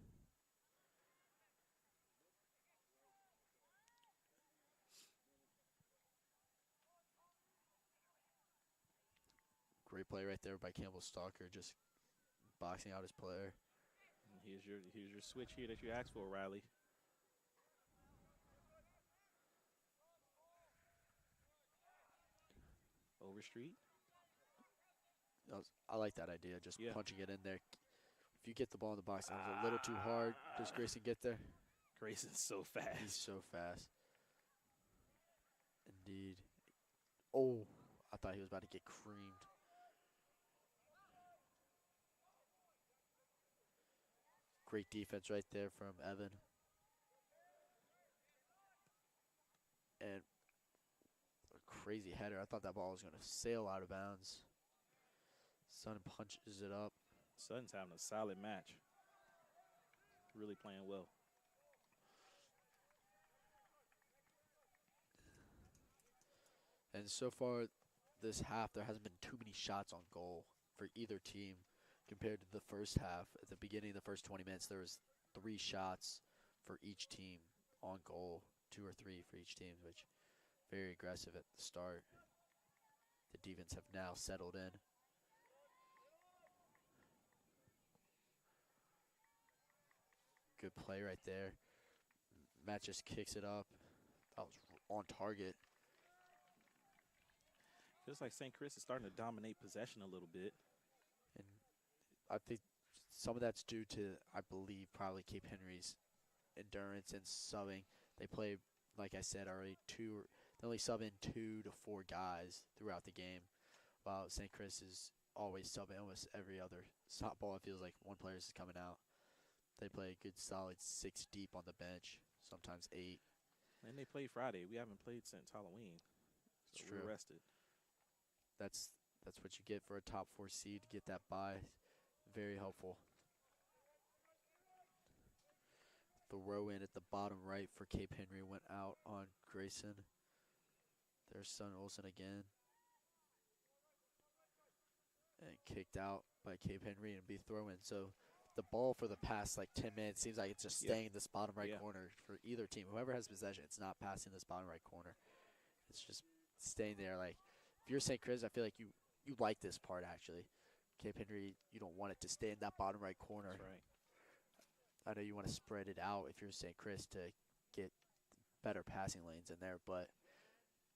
Great play right there by Campbell Stalker, just boxing out his player. And here's your switch here that you asked for, Riley. Overstreet. I like that idea, just punching it in there. If you get the ball in the box, that was a little too hard. Does Grayson get there? Grayson's so fast. He's so fast. Indeed. Oh, I thought he was about to get creamed. Great defense right there from Evan. And a crazy header. I thought that ball was going to sail out of bounds. Sun punches it up. Sutton's having a solid match. Really playing well. And so far this half, there hasn't been too many shots on goal for either team compared to the first half. At the beginning of the first 20 minutes, there was 3 shots for each team on goal, 2 or 3 for each team, which very aggressive at the start. The defense have now settled in. Good play right there. Matt just kicks it up. That was on target. Feels like St. Chris is starting to dominate possession a little bit. And I think some of that's due to, I believe, probably Cape Henry's endurance and subbing. They play, like I said already, they only sub in 2 to 4 guys throughout the game, while St. Chris is always subbing almost every other softball. It feels like one player is coming out. They play a good solid 6 deep on the bench, sometimes 8. And they played Friday. We haven't played since Halloween. So It's true. we're rested. That's what you get for a top 4 seed, to get that bye. Very helpful. The row in at the bottom right for Cape Henry went out on Grayson. There's Son Olsen again. And kicked out by Cape Henry and be throw-in. So the ball for the past 10 minutes seems like it's just staying in this bottom right corner for either team. Whoever has possession, it's not passing this bottom right corner. It's just staying there. Like, if you're St. Chris, I feel like you like this part, actually. Cape Henry, you don't want it to stay in that bottom right corner. That's right. I know you want to spread it out if you're St. Chris to get better passing lanes in there, but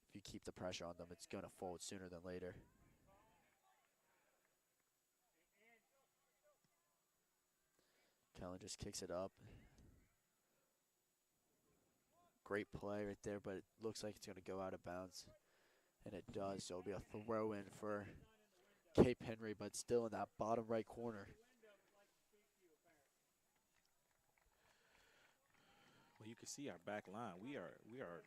if you keep the pressure on them, it's going to fold sooner than later. Kellen just kicks it up. Great play right there, but it looks like it's going to go out of bounds. And it does, so it'll be a throw-in for Cape Henry, but still in that bottom right corner. Well, you can see our back line. We are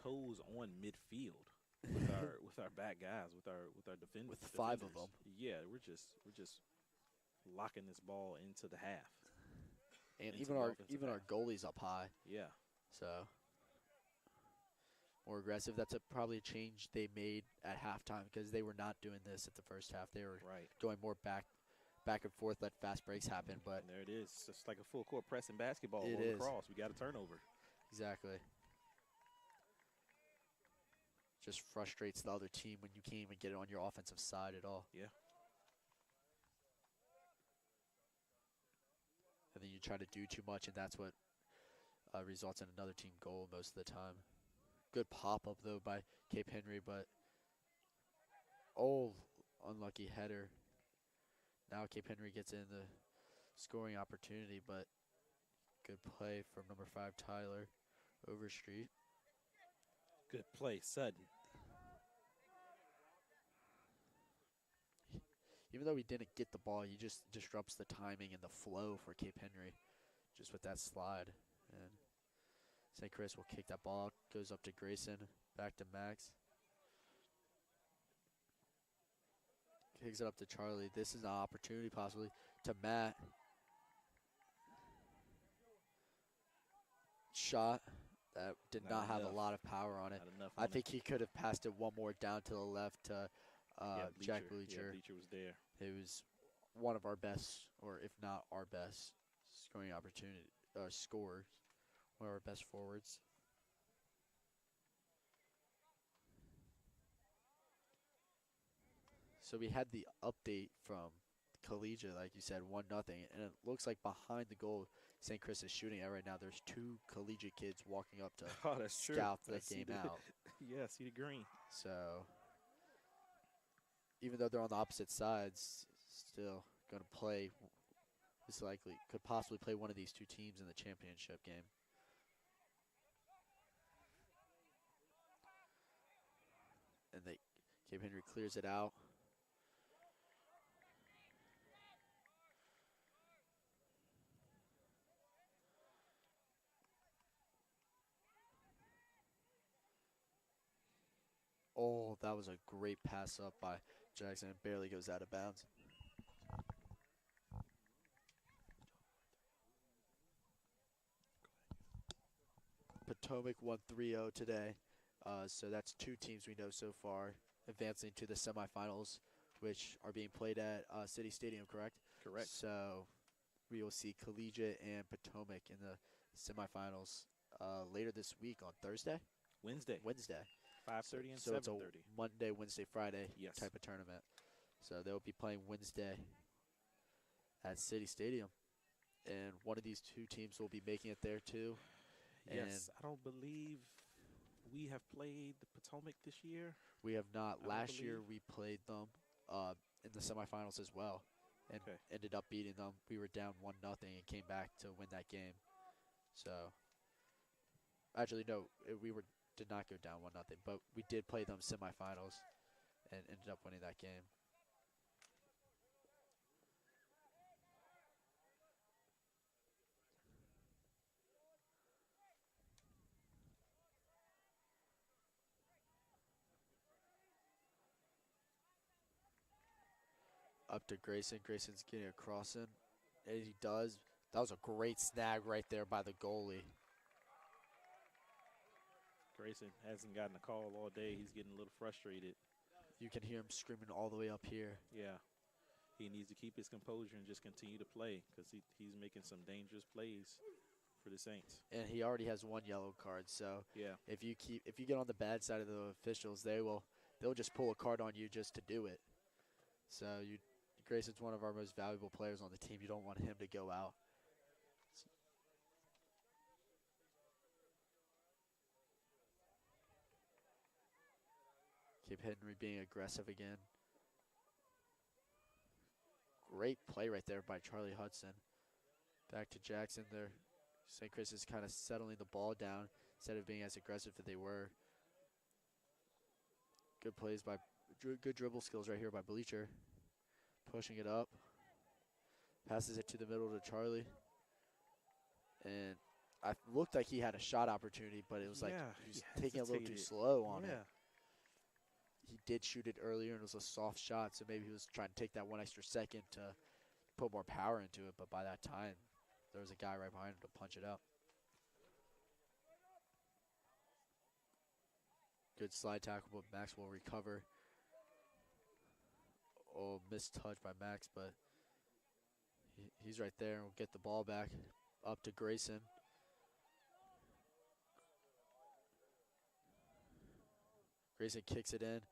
toes on midfield with our back guys, with our defenders. With 5 of them. Yeah, we're just locking this ball into the half. And into even our goalie's up high. Yeah. So more aggressive. That's probably a change they made at halftime, because they were not doing this at the first half. They were going more back and forth, let fast breaks happen. But and there it is. It's just like a full court pressing basketball. It is. Across. We got a turnover. Exactly. Just frustrates the other team when you can't even get it on your offensive side at all. Yeah. And then you try to do too much, and that's what results in another team goal most of the time. Good pop-up, though, by Cape Henry, but unlucky header. Now Cape Henry gets in the scoring opportunity, but good play from number 5, Tyler Overstreet. Good play, Sutton. Even though he didn't get the ball, he just disrupts the timing and the flow for Cape Henry just with that slide. And St. Chris will kick that ball out, goes up to Grayson, back to Max. Kicks it up to Charlie. This is an opportunity possibly to Matt. Shot that did not have a lot of power on it. I think he could have passed it one more down to the left to Jack Bleacher. Yeah, Bleacher was there. It was one of our best, or if not our best, scoring opportunity scores. One of our best forwards. So we had the update from Collegiate, like you said, 1-0, and it looks like behind the goal St. Chris is shooting at right now, there's 2 Collegiate kids walking up to scout the game out. Yeah, see the green. So even though they're on the opposite sides, still going to play, most likely, could possibly play one of these 2 teams in the championship game. And Cape Henry clears it out. Oh, that was a great pass up by Jackson barely goes out of bounds. Potomac won 3-0 today. So that's 2 teams we know so far advancing to the semifinals, which are being played at City Stadium, correct? Correct. So we will see Collegiate and Potomac in the semifinals later this week on Thursday? Wednesday. Wednesday. 5:30 and So it's a 7:30. Monday, Wednesday, Friday Yes. type of tournament. So they'll be playing Wednesday at City Stadium. And one of these 2 teams will be making it there too. Yes, I don't believe we have played the Potomac this year. We have not. I don't Last year believe. we played them in the semifinals as well and Okay. ended up beating them. We were down 1-0 and came back to win that game. So actually no, did not go down 1-0, but we did play them semifinals and ended up winning that game. Up to Grayson. Grayson's getting a cross in. And he does. That was a great snag right there by the goalie. Grayson hasn't gotten a call all day. He's getting a little frustrated. You can hear him screaming all the way up here. Yeah. He needs to keep his composure and just continue to play because he's making some dangerous plays for the Saints. And he already has 1 yellow card, so Yeah. if you get on the bad side of the officials, they'll just pull a card on you just to do it. So Grayson's one of our most valuable players on the team. You don't want him to go out. Cape Henry being aggressive again. Great play right there by Charlie Hudson. Back to Jackson there. St. Chris is kind of settling the ball down instead of being as aggressive as they were. Good plays by, good dribble skills right here by Bleacher. Pushing it up. Passes it to the middle to Charlie. And I looked like he had a shot opportunity, but it was like he was taking a little too slow on it. He did shoot it earlier, and it was a soft shot, so maybe he was trying to take that 1 extra second to put more power into it, but by that time, there was a guy right behind him to punch it up. Good slide tackle, but Max will recover. Oh, missed touch by Max, but he's right there and will get the ball back up to Grayson. Grayson kicks it in.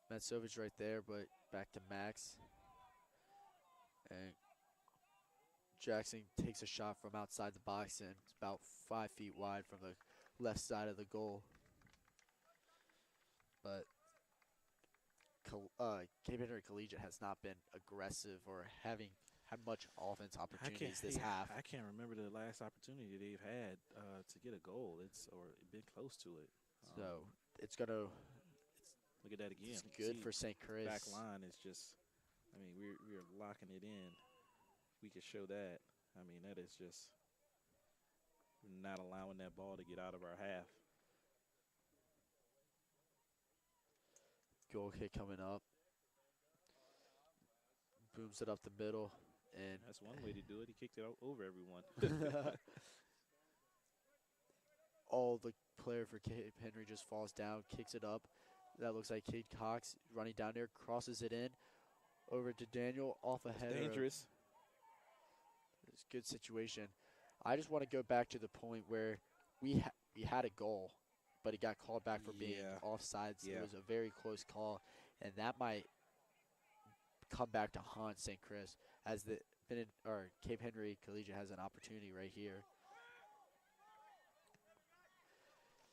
Matsovich right there, but back to Max. And Jackson takes a shot from outside the box, and it's about 5 feet wide from the left side of the goal. But Cape Henry Collegiate has not been aggressive or had much offense opportunities this half. I can't remember the last opportunity they've had to get a goal. Or been close to it. So it's gonna. Look at that again. It's good for St. Chris. Back line is just. I mean, we're locking it in. We can show that. I mean, that is just not allowing that ball to get out of our half. Goal kick coming up. Booms it up the middle. And that's one way to do it. He kicked it over everyone. All the player for Cape Henry just falls down, kicks it up. That looks like Cade Cox running down there, crosses it in. Over to Daniel, off a header. Dangerous. It's a good situation. I just want to go back to the point where we had a goal, but it got called back for being offsides. Yeah. It was a very close call, and that might come back to haunt St. Chris as Cape Henry Collegiate has an opportunity right here.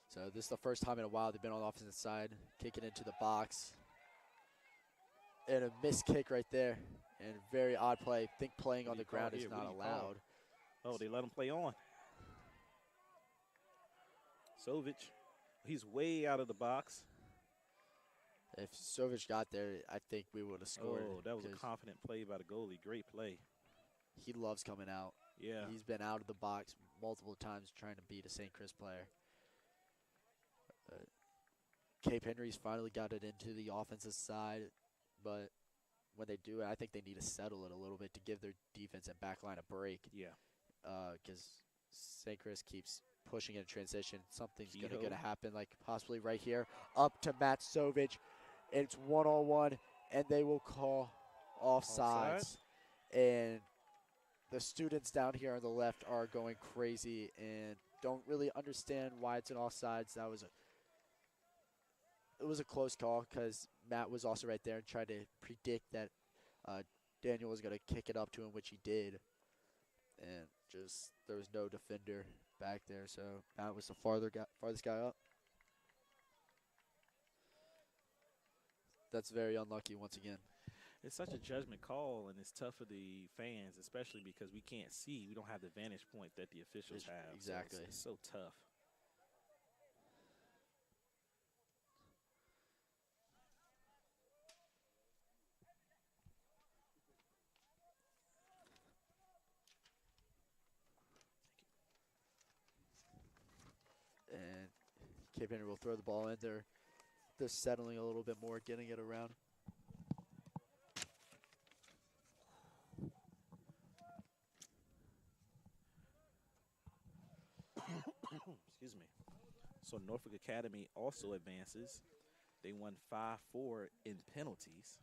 So this is the first time in a while they've been on the opposite side, kicking into the box. And a missed kick right there. And very odd play. I think playing on the ground is not allowed. Oh, they let him play on. Sovic, he's way out of the box. If Sovic got there, I think we would have scored. Oh, that was a confident play by the goalie. Great play. He loves coming out. Yeah. He's been out of the box multiple times trying to beat a St. Chris player. Cape Henry's finally got it into the offensive side. but when they do it, I think they need to settle it a little bit to give their defense and back line a break. Yeah. Because St. Chris keeps pushing in transition. Something's Kehoe. gonna happen, like possibly right here, up to Matt Sovich. It's 1-on-1, and they will call offsides. And the students down here on the left are going crazy and don't really understand why it's an offsides. It was a close call because Matt was also right there and tried to predict that Daniel was going to kick it up to him, which he did. And just there was no defender back there, so Matt was the farthest guy up. That's very unlucky once again. It's such a judgment call, and it's tough for the fans, especially because we can't see. We don't have the vantage point that the officials have. Exactly. So it's so tough. And Cape Henry will throw the ball in there. They're settling a little bit more, getting it around. Excuse me. So Norfolk Academy also advances. They won 5-4 in penalties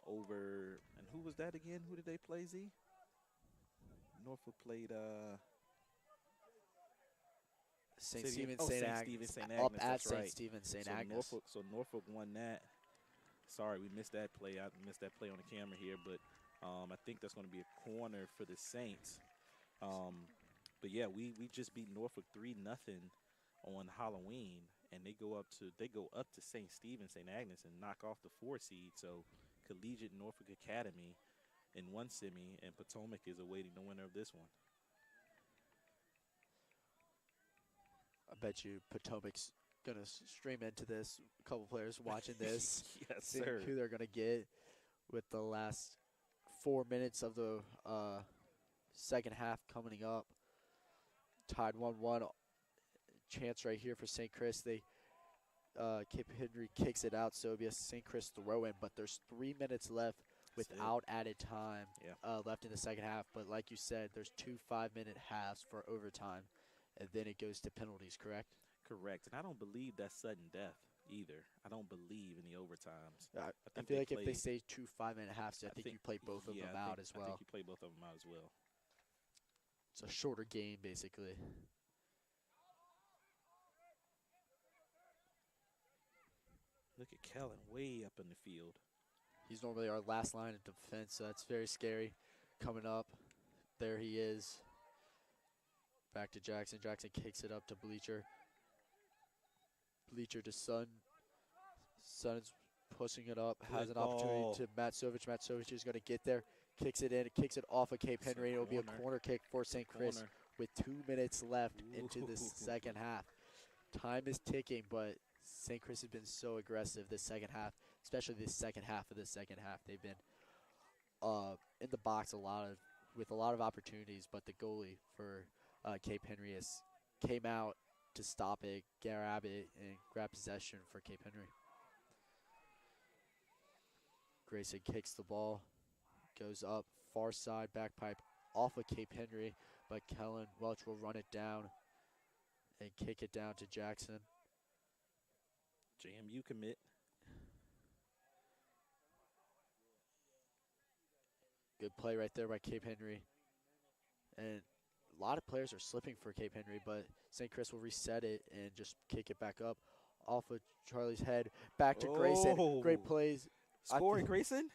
over, and who was that again? Who did they play, Z? Norfolk played St. City- Stephen, oh, St. St. Agnes. Stephen, St. Up Agnes, at that's St. right. Stephen, St. So Agnes. Norfolk won that. Sorry, we missed that play. I missed that play on the camera here, but I think that's going to be a corner for the Saints. But yeah, we just beat Norfolk 3-0 on Halloween, and they go up to St. Stephen, St. Agnes, and knock off the 4 seed. So Collegiate Norfolk Academy in one semi, and Potomac is awaiting the winner of this one. I bet you Potomac's going to stream into this. A couple players watching this. Yes, seeing sir. who they're going to get with the last 4 minutes of the second half coming up. Tied 1-1. Chance right here for St. Chris. Cape Henry kicks it out, so it'll be a St. Chris throw in, but there's 3 minutes left without added time left in the second half. But like you said, there's 2 5-minute halves for overtime, and then it goes to penalties, correct? Correct. And I don't believe that's sudden death either. I don't believe in the overtimes. I feel like if they say 2 5-minute halves, I think you play both of them out as well. I think you play both of them out as well. It's a shorter game, basically. Look at Kellen way up in the field. He's normally our last line of defense, so that's very scary. Coming up, there he is. Back to Jackson. Jackson kicks it up to Bleacher. Bleacher to Sun. Sun's pushing it up. Has an opportunity to Matt Sovich. Matt Sovich is going to get there. Kicks it in. Kicks it off of Cape Henry. It'll be a corner kick for St. Chris with 2 minutes left into the second half. Time is ticking, but St. Chris has been so aggressive this second half, especially the second half of the second half. They've been in the box with a lot of opportunities, but the goalie for Cape Henry came out to stop it, grab it, and grab possession for Cape Henry. Grayson kicks the ball, goes up, far side, back pipe, off of Cape Henry, but Kellen Welch will run it down and kick it down to Jackson. JMU commit. Good play right there by Cape Henry. And a lot of players are slipping for Cape Henry, but St. Chris will reset it and just kick it back up off of Charlie's head. Back to Grayson. Great plays. Scoring, Grayson?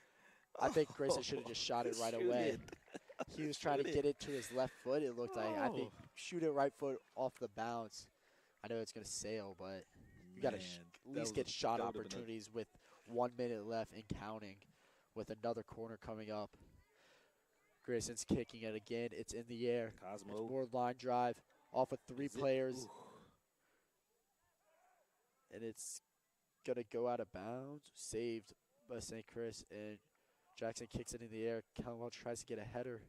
I think Grayson should have just shot it right away. He was trying to get it to his left foot, it looked like. I think shoot it right foot off the bounce. I know it's going to sail, but you got to at least get shot opportunities with 1 minute left and counting with another corner coming up. Grayson's kicking it again. It's in the air. Cosmo. It's more line drive off of 3 players. And it's going to go out of bounds. Saved by St. Chris. And Jackson kicks it in the air. Kellen Welch tries to get a header.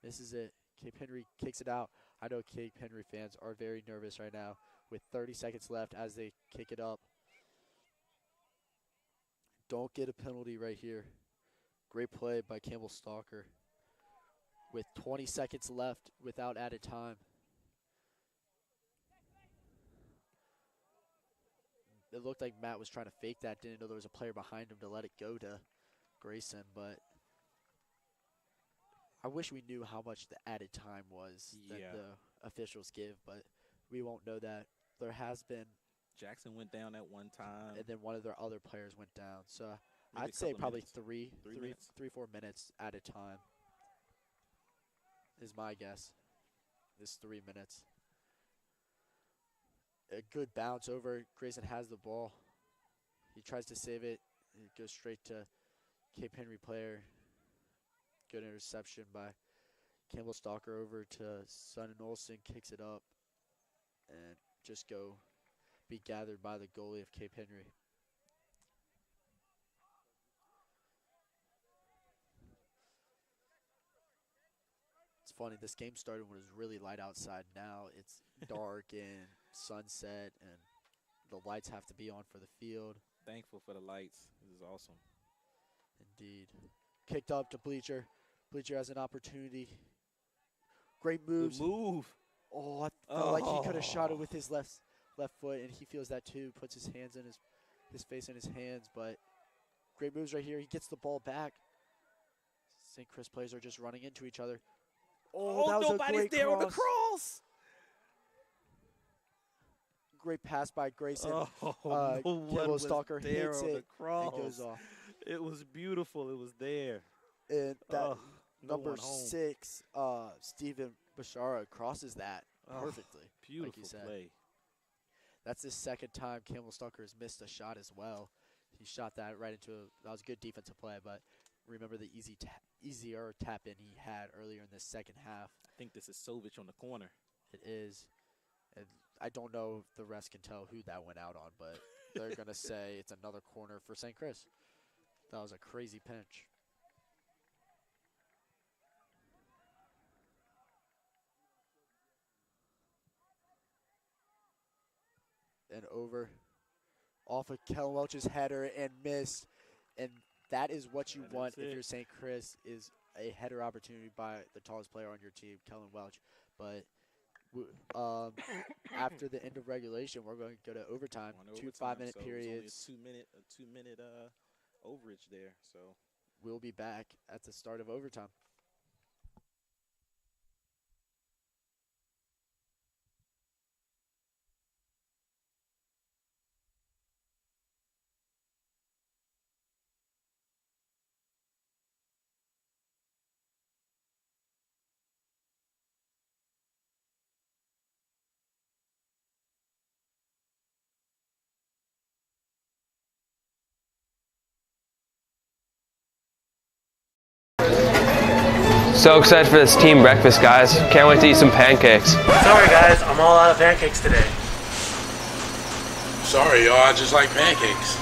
Misses it. Cape Henry kicks it out. I know Cape Henry fans are very nervous right now with 30 seconds left as they kick it up. Don't get a penalty right here. Great play by Campbell Stalker. With 20 seconds left without added time. It looked like Matt was trying to fake that. Didn't know there was a player behind him to let it go to Grayson, but I wish we knew how much the added time was that Yeah. the officials give, but we won't know that. There has been, Jackson went down at one time. and then one of their other players went down. So Maybe a I'd say couple probably minutes. 4 minutes at a time is my guess. Is 3 minutes. A good bounce over. Grayson has the ball. He tries to save it. It goes straight to Cape Henry player. Good interception by Campbell Stalker over to Son and Olsen. Kicks it up and just be gathered by the goalie of Cape Henry. It's funny, this game started when it was really light outside. Now it's dark and sunset, and the lights have to be on for the field. Thankful for the lights. This is awesome. Indeed. Kicked up to Bleacher. Bleacher has an opportunity. Great moves. Good move. Oh, I felt like he could have shot it with his left foot, and he feels that too. Puts his hands in his face in his hands, but great moves right here. He gets the ball back. St. Chris players are just running into each other. Oh, that was a great there on the cross. cross. Great pass by Grayson. No Campbell one was Stalker there hits on the it cross. and goes off. It was beautiful. It was there. And that No number one home. 6, Steven Bashara crosses that perfectly. Beautiful like you said. play. That's the second time Campbell Stalker has missed a shot as well. He shot that right into that was good defensive play, but remember the easier tap in he had earlier in the second half. I think this is Sovic on the corner. It is. And I don't know if the rest can tell who that went out on, but they're going to say it's another corner for St. Chris. That was a crazy pinch. And over off of Kellen Welch's header and missed. And that is what you want if you're St. Chris, is a header opportunity by the tallest player on your team, Kellen Welch. But after the end of regulation, we're going to go to overtime. Two 5-minute periods. It was only a 2-minute overage there. So we'll be back at the start of overtime. So excited for this team breakfast, guys. Can't wait to eat some pancakes. Sorry guys, I'm all out of pancakes today. Sorry, y'all, I just like pancakes.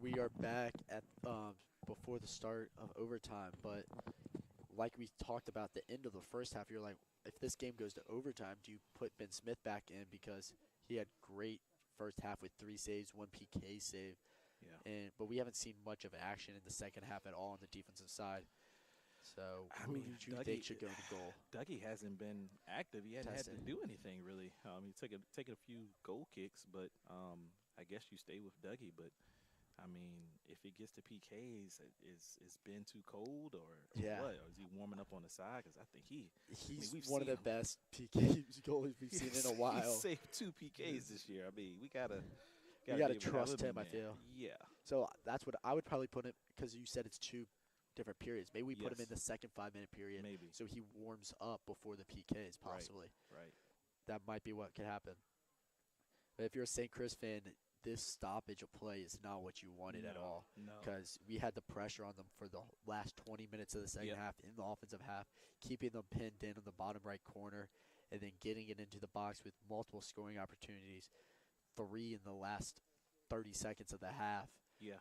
we are back at before the start of overtime, but like we talked about the end of the first half, you're like, if this game goes to overtime, do you put Ben Smith back in because he had great first half with 3 saves, 1 PK save, Yeah. but we haven't seen much of action in the second half at all on the defensive side. So who do you think should go to goal? Dougie hasn't been active. He hadn't had to Tested. do anything really. He taken a few goal kicks, but I guess you stay with Dougie. But I mean, if it gets to PKs, is Ben too cold or Yeah. what? Or is he warming up on the side? Because I think He's we've one of seen the him. best PK goalies we've seen in a while. He saved 2 PKs this year. I mean, we gotta You gotta give it trust to him, I feel. Yeah. So that's what I would probably put him, because you said it's 2 different periods. Maybe we put him Yes. in the second 5-minute period, Maybe. so he warms up before the PKs, possibly. Right. That might be what could happen. But if you're a St. Chris fan, this stoppage of play is not what you wanted at all, No. because we had the pressure on them for the last 20 minutes of the second Yep. half in the offensive half, keeping them pinned in on the bottom right corner, and then getting it into the box with multiple scoring opportunities, 3 in the last 30 seconds of the half. Yeah.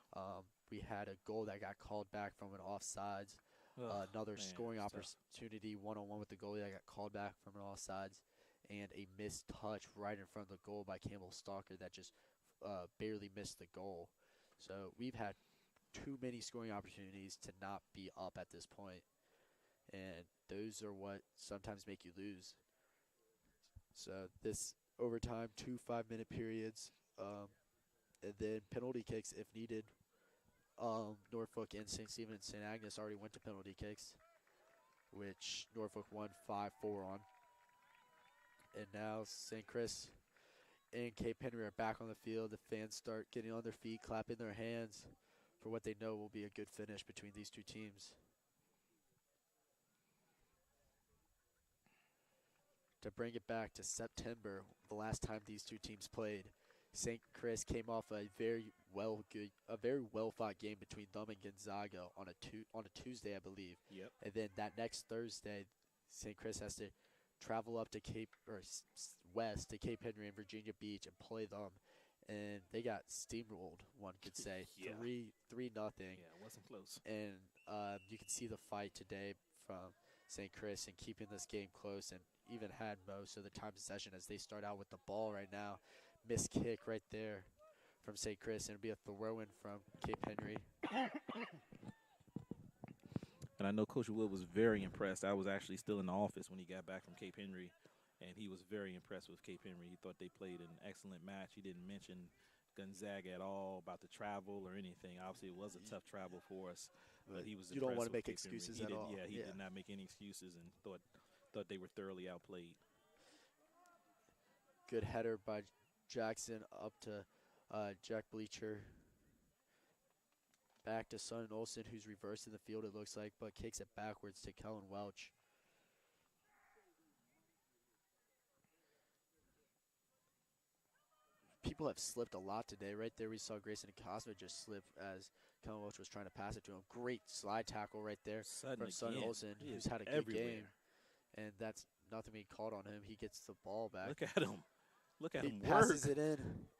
We had a goal that got called back from an offsides. Ugh, Another man, scoring it's tough. opportunity one-on-one with the goalie that got called back from an offsides, and a missed touch right in front of the goal by Campbell Stalker that just barely missed the goal. So we've had too many scoring opportunities to not be up at this point, and those are what sometimes make you lose. So this overtime, 2 5-minute periods, and then penalty kicks if needed. Norfolk and St. Stephen and St. Agnes already went to penalty kicks, which Norfolk won 5-4 on. And now St. Chris and Cape Henry are back on the field. The fans start getting on their feet, clapping their hands for what they know will be a good finish between these two teams. To bring it back to September, the last time these two teams played, St. Chris came off a very well fought game between them and Gonzaga on a Tuesday, I believe. Yep. And then that next Thursday, St. Chris has to travel up to west to Cape Henry and Virginia Beach and play them, and they got steamrolled. One could say Yeah. 3-0. Yeah, it wasn't close. And you can see the fight today from St. Chris and keeping this game close, and even had most of the time possession as they start out with the ball right now. Missed kick right there from St. Chris, and it'll be a throw-in from Cape Henry. And I know Coach Wood was very impressed. I was actually still in the office when he got back from Cape Henry, and he was very impressed with Cape Henry. He thought they played an excellent match. He didn't mention Gonzaga at all about the travel or anything. Obviously, it was a tough travel for us, but he was You don't impressed want to with make Cape Henry. excuses He at did- all. Yeah, he did not make any excuses and thought they were thoroughly outplayed. Good header by Jackson up to Jack Bleacher. Back to Son Olsen, who's reversing the field, it looks like, but kicks it backwards to Kellen Welch. People have slipped a lot today. Right there, we saw Grayson Cosmo just slip as Kellen Welch was trying to pass it to him. Great slide tackle right there Sudden from Son again. Olsen, He who's is had a good everywhere. game. And that's nothing being called on him. He gets the ball back. Look at him. Look at He him passes work. it in,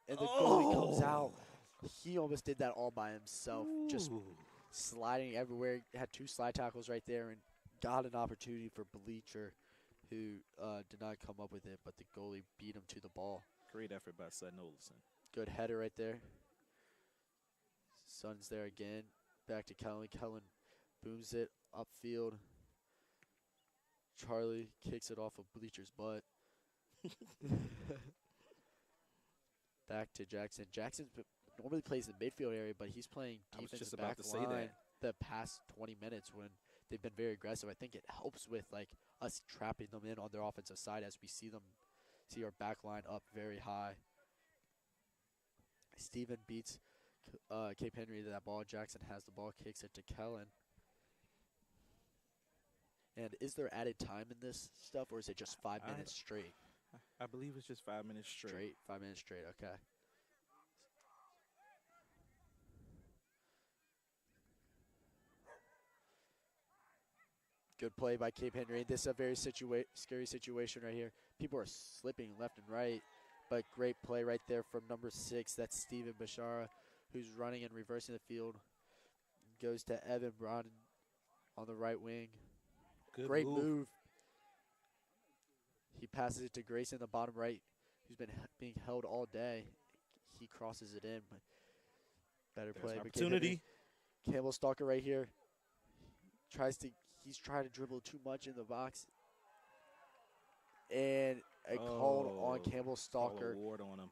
and the goalie comes out. Oh. He almost did that all by himself, just Ooh. sliding everywhere. Had 2 slide tackles right there and got an opportunity for Bleacher, who did not come up with it, but the goalie beat him to the ball. Great effort by Sutton Olsen. Good header right there. Sun's there again. Back to Kellen. Kellen booms it upfield. Charlie kicks it off of Bleacher's butt. Back to Jackson. Jackson normally plays the midfield area, but he's playing I was defensive just about back to say line that. the past 20 minutes when they've been very aggressive. I think it helps with like us trapping them in on their offensive side as we see our back line up very high. Steven beats Cape Henry to that ball. Jackson has the ball, kicks it to Kellen. And is there added time in this stuff, or is it just 5 minutes straight? I believe it's just 5 minutes straight. 5 minutes straight, okay. Good play by Cape Henry. This is a very scary situation right here. People are slipping left and right, but great play right there from number 6. That's Steven Bashara, who's running and reversing the field. Goes to Evan Brown on the right wing. Good Great move. move. He passes it to Grayson, the bottom right, who's been being held all day. He crosses it in, but better There's play. an But Campbell- opportunity. Campbell Stalker right here. He's trying to dribble too much in the box. And a called on Campbell Call a Stalker, ward on him.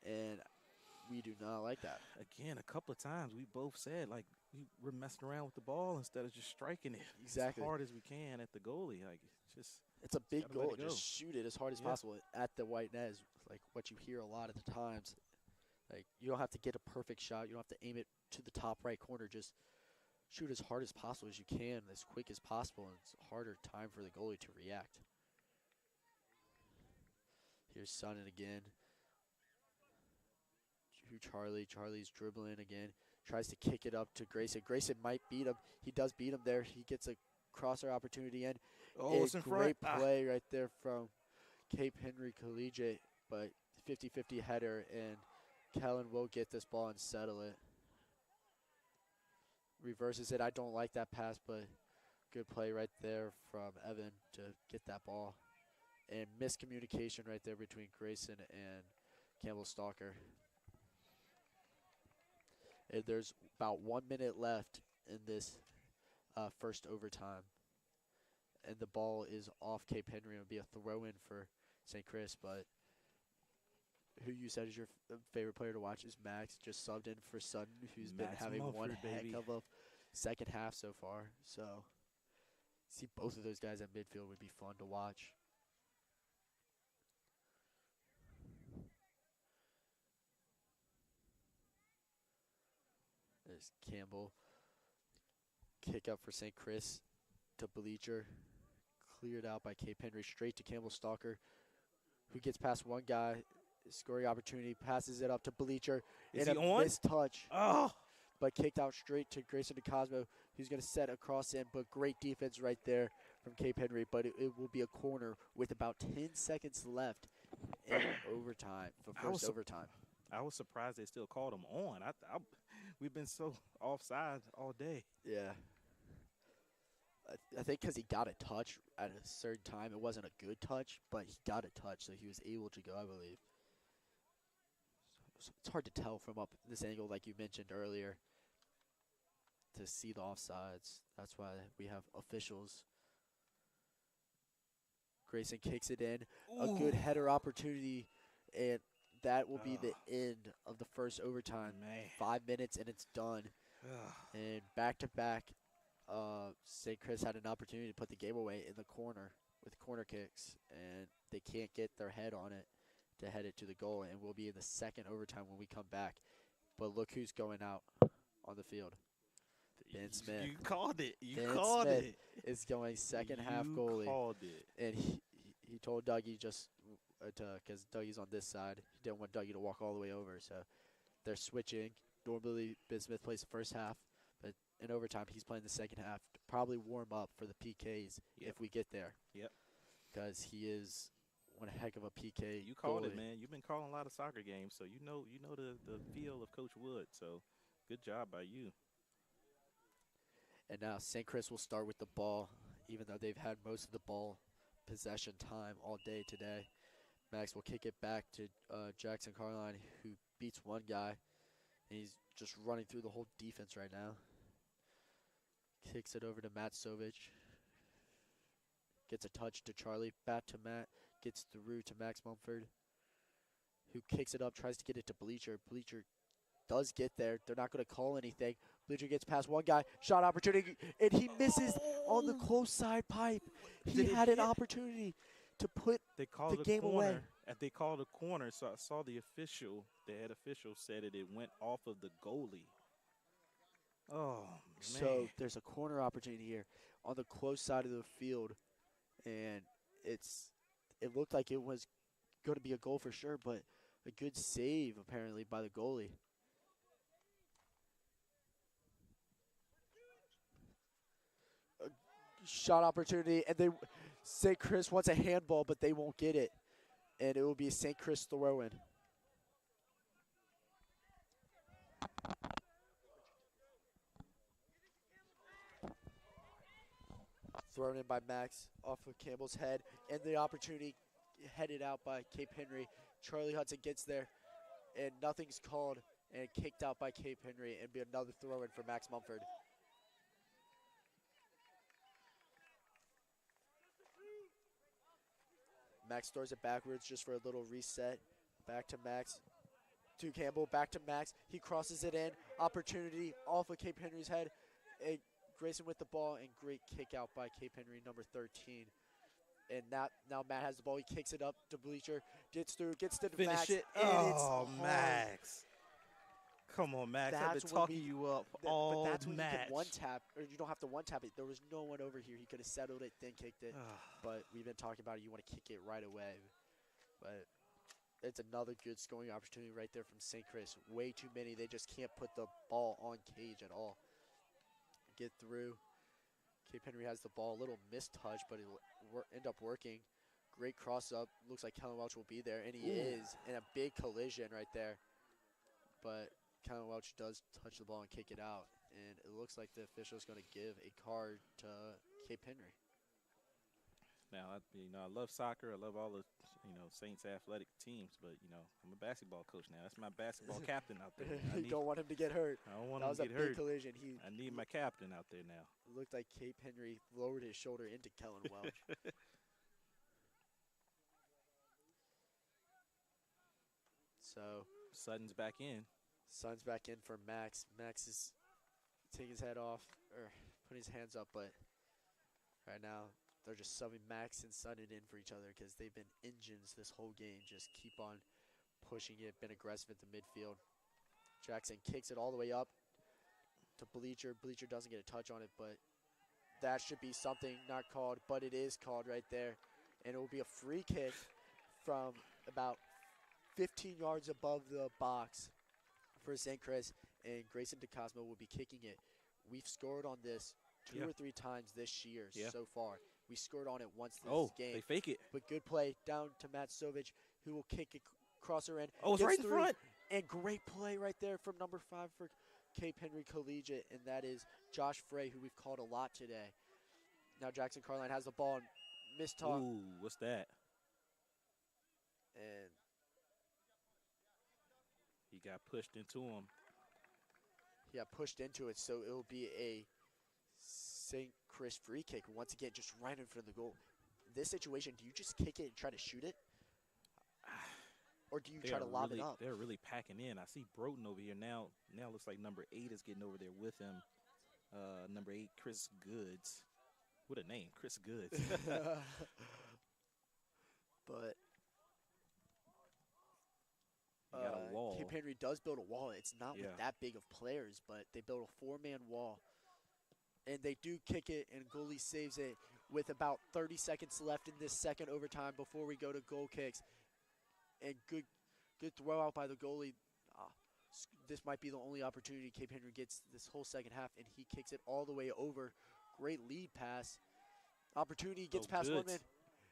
and we do not like that. Again, a couple of times we both said, like, we're messing around with the ball instead of just striking it Exactly. as hard as we can at the goalie. Like, it's It's a big gotta let goal. it go. Just shoot it as hard as Yeah. possible at the white net is like what you hear a lot of the times. Like, you don't have to get a perfect shot. You don't have to aim it to the top right corner. Just shoot as hard as possible as you can, as quick as possible, and it's a harder time for the goalie to react. Here's Sonnen again. To Charlie. Charlie's dribbling again. Tries to kick it up to Grayson. Grayson might beat him. He does beat him there. He gets a crosser opportunity in. oh, it's in Great front. play right there from Cape Henry Collegiate, but 50-50 header, and Kellen will get this ball and settle it. Reverses it. I don't like that pass, but good play right there from Evan to get that ball. And miscommunication right there between Grayson and Campbell Stalker. And there's about 1 minute left in this first overtime. And the ball is off Cape Henry. It'll be a throw-in for St. Chris, but who you said is your favorite player to watch is Max, just subbed in for Sutton, who's been Max having one Mumford, heck baby. of a second half so far. So see both of those guys at midfield would be fun to watch. There's Campbell. Kick up for St. Chris to Bleacher. Cleared out by Cape Henry, straight to Campbell Stalker, who gets past one guy. Scoring opportunity, passes it up to Bleacher. Is in he a on? missed touch, Oh, but kicked out straight to Grayson DeCosmo, who's going to set across in. But great defense right there from Cape Henry. But it will be a corner with about 10 seconds left in overtime, for first overtime. I was surprised they still called him on. We've been so offside all day. Yeah. I think because he got a touch at a certain time. It wasn't a good touch, but he got a touch, so he was able to go, I believe. So it's hard to tell from up this angle, like you mentioned earlier, to see the offsides. That's why we have officials. Grayson kicks it in. A good header opportunity, and that will be the end of the first overtime. Man. 5 minutes, and it's done. And back-to-back, St. Chris had an opportunity to put the game away in the corner with corner kicks, and they can't get their head on it to head it to the goal, and we'll be in the second overtime when we come back. But look who's going out on the field. Ben Smith. You called it. You Ben called Smith it. is going second half You goalie. called it. And he told Dougie just because Dougie's on this side, he didn't want Dougie to walk all the way over, so they're switching. Normally, Ben Smith plays the first half, but in overtime, he's playing the second half to probably warm up for the PKs if we get there. Yep. Because he is one heck of a PK. You called goalie. it, man. You've been calling a lot of soccer games, so you know the feel of Coach Wood. So good job by you. And now St. Chris will start with the ball, even though they've had most of the ball possession time all day today. Max will kick it back to Jackson Carline, who beats one guy. And he's just running through the whole defense right now. Kicks it over to Matt Sovich. Gets a touch to Charlie. Back to Matt. Gets through to Max Mumford, who kicks it up, tries to get it to Bleacher. Bleacher does get there. They're not going to call anything. Bleacher gets past one guy. Shot opportunity, and he misses on the close side pipe. He had an opportunity to put They called the game corner. away. They called a corner, so I saw the head official said it went off of the goalie. Oh, man. So there's a corner opportunity here on the close side of the field, and it looked like it was going to be a goal for sure, but a good save apparently by the goalie. A shot opportunity, and St. Chris wants a handball, but they won't get it, and it will be a St. Chris throw-in. Thrown in by Max off of Campbell's head, and the opportunity headed out by Cape Henry. Charlie Hudson gets there, and nothing's called, and kicked out by Cape Henry, and be another throw-in for Max Mumford. Max throws it backwards just for a little reset. Back to Max. To Campbell, back to Max. He crosses it in. Opportunity off of Cape Henry's head. And Grayson with the ball, and great kick out by Cape Henry, number 13. And now Matt has the ball. He kicks it up to Bleacher. Gets through, gets to Finish Max. it. And it's Oh, hard. Max. Come on, Max. I've That's been when talking you up all but that's when match. you can one-tap, or you don't have to one-tap it. There was no one over here. He could have settled it, then kicked it. But we've been talking about it. You want to kick it right away. But it's another good scoring opportunity right there from St. Chris. Way too many. They just can't put the ball on cage at all. Get through. Cape Henry has the ball. A little mistouch, but it'll end up working. Great cross up. Looks like Kellen Welch will be there, and he is. And a big collision right there. But Kellen Welch does touch the ball and kick it out. And it looks like the official is going to give a card to Cape Henry. Now, I love soccer. I love all the, Saints athletic teams. But, I'm a basketball coach now. That's my basketball captain out there. You don't want him to get hurt. I don't want That him was to a get big hurt. collision. I need my captain out there now. It looked like Cape Henry lowered his shoulder into Kellen Welch. So Sutton's back in. Sun's back in for Max. Max is taking his head off, or putting his hands up, but right now they're just subbing Max and Sutton in for each other because they've been engines this whole game. Just keep on pushing it, been aggressive at the midfield. Jackson kicks it all the way up to Bleacher. Bleacher doesn't get a touch on it, but that should be something not called, but it is called right there. And it will be a free kick from about 15 yards above the box for St. Chris, and Grayson DeCosmo will be kicking it. We've scored on this two or three times this year so far. We scored on it once this game. They fake it. But good play down to Matt Sovich, who will kick it crosser in. Oh, it's Gets right in through, front. And great play right there from number 5 for Cape Henry Collegiate, and that is Josh Frey, who we've called a lot today. Now Jackson Carline has the ball and missed talk. Ooh, what's that? And He got pushed into him. he got pushed into it, so it will be a St. Chris free kick. Once again, just right in front of the goal. This situation, do you just kick it and try to shoot it? Or do you try to lob it up? They're really packing in. I see Broughton over here now. Now looks like number 8 is getting over there with him. Number 8, Chris Goods. What a name, Chris Goods. But You got a wall. Cape Henry does build a wall. It's not with Yeah. that big of players, but they build a 4-man wall. And they do kick it, and goalie saves it with about 30 seconds left in this second overtime before we go to goal kicks. And good throw out by the goalie. This might be the only opportunity Cape Henry gets this whole second half, and he kicks it all the way over. Great lead pass. Opportunity gets past one man.